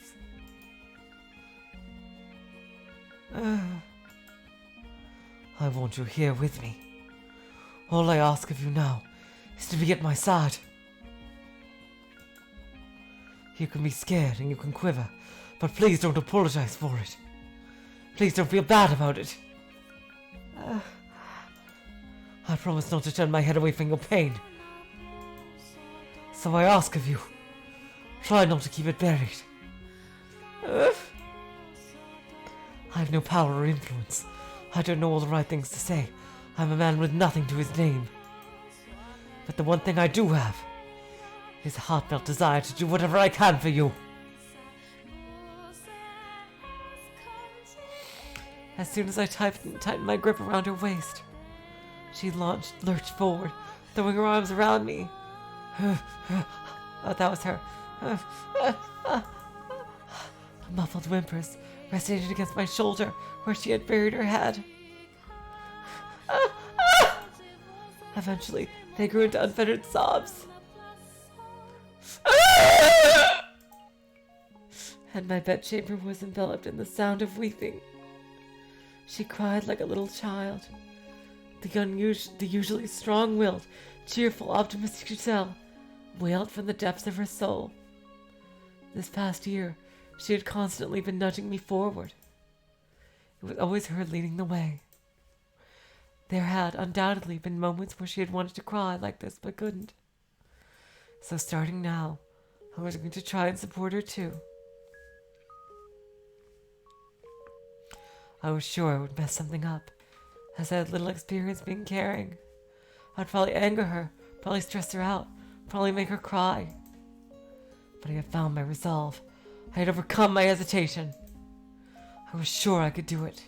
Speaker 2: I want you here with me. All I ask of you now is to be at my side. You can be scared and you can quiver, but please don't apologize for it. Please don't feel bad about it. I promise not to turn my head away from your pain. So I ask of you, try not to keep it buried. I have no power or influence. I don't know all the right things to say. I'm a man with nothing to his name. But the one thing I do have is a heartfelt desire to do whatever I can for you. As soon as I tightened my grip around her waist, she lurched forward, throwing her arms around me. Oh, that was her. Muffled whimpers resonated against my shoulder where she had buried her head. Eventually, they grew into unfettered sobs. And my bedchamber was enveloped in the sound of weeping. She cried like a little child. The usually strong-willed, cheerful, optimistic Giselle wailed from the depths of her soul. This past year, she had constantly been nudging me forward. It was always her leading the way. There had undoubtedly been moments where she had wanted to cry like this but couldn't. So starting now, I was going to try and support her too. I was sure I would mess something up, as I had little experience being caring. I'd probably anger her, probably stress her out, probably make her cry. But I had found my resolve. I had overcome my hesitation. I was sure I could do it.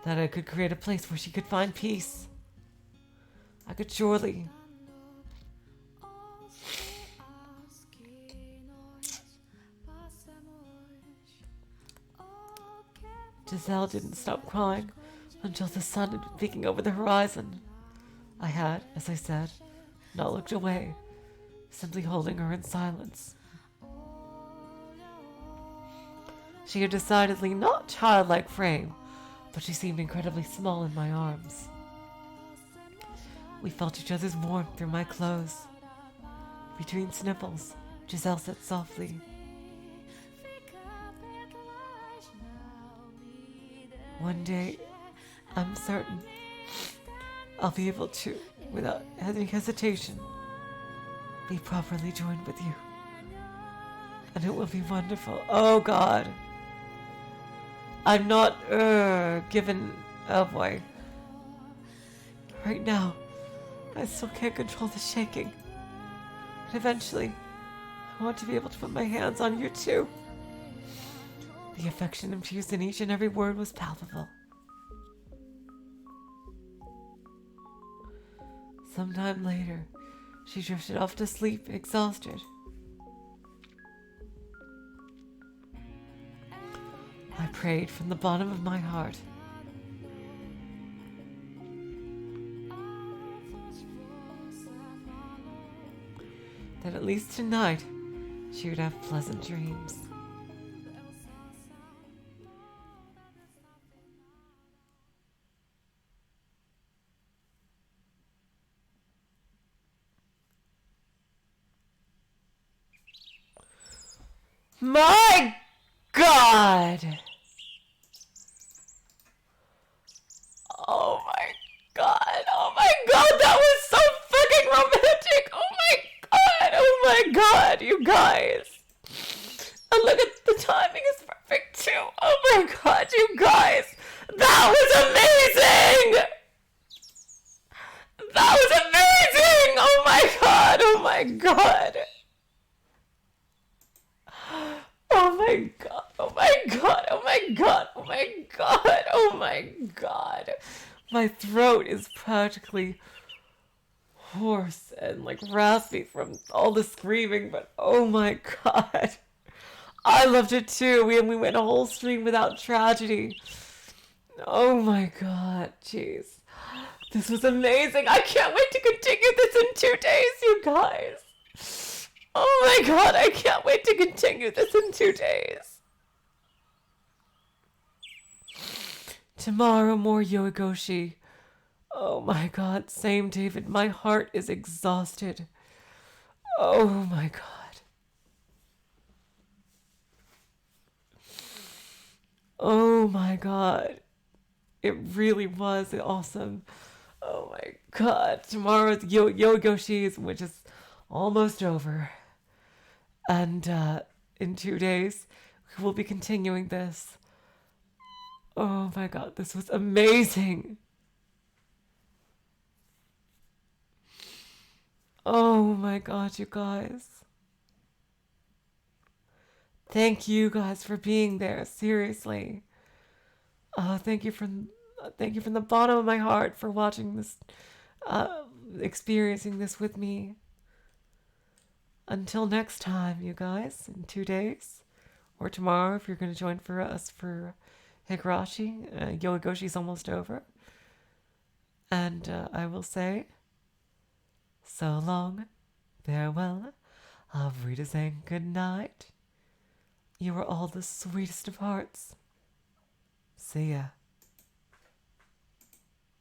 Speaker 2: That I could create a place where she could find peace. I could surely. Giselle didn't stop crying until the sun had been peeking over the horizon. I had, as I said, not looked away, simply holding her in silence. She had decidedly not childlike frame, but she seemed incredibly small in my arms. We felt each other's warmth through my clothes. Between sniffles, Giselle said softly, "One day, I'm certain I'll be able to, without any hesitation, be properly joined with you. And it will be wonderful." Oh God. I'm not, given, oh boy. Right now, I still can't control the shaking. And eventually, I want to be able to put my hands on you too. The affection infused in each and every word was palpable. Sometime later, she drifted off to sleep, exhausted. I prayed from the bottom of my heart. That at least tonight, she would have pleasant dreams. My God! Oh my God! Oh my God! That was so fucking romantic! Oh my God! Oh my God! You guys! And look at the timing is perfect too! Oh my God! You guys! That was amazing! That was amazing! Oh my God! Oh my God! Oh my God, oh my God, oh my God, oh my God, oh my God. My throat is practically hoarse and like raspy from all the screaming, but oh my God. I loved it too. We went a whole stream without tragedy. Oh my God, jeez. This was amazing. I can't wait to continue this in 2 days, you guys. Oh my God, I can't wait to continue this in 2 days. Tomorrow, more Yoigoshi. Oh my God, same David. My heart is exhausted. Oh my God. Oh my God. It really was awesome. Oh my
Speaker 1: God, tomorrow's Yogoshi's, which is almost over. And in 2 days, we will be continuing this. Oh my god, this was amazing. Oh my god, you guys. Thank you guys for being there, seriously. Oh, thank you from the bottom of my heart for watching this, experiencing this with me. Until next time, you guys, in 2 days, or tomorrow if you're going to join for us for Higurashi. Yogoshi's almost over. And I will say, so long, farewell, auf Wiedersehen, good night. You are all the sweetest of hearts. See ya.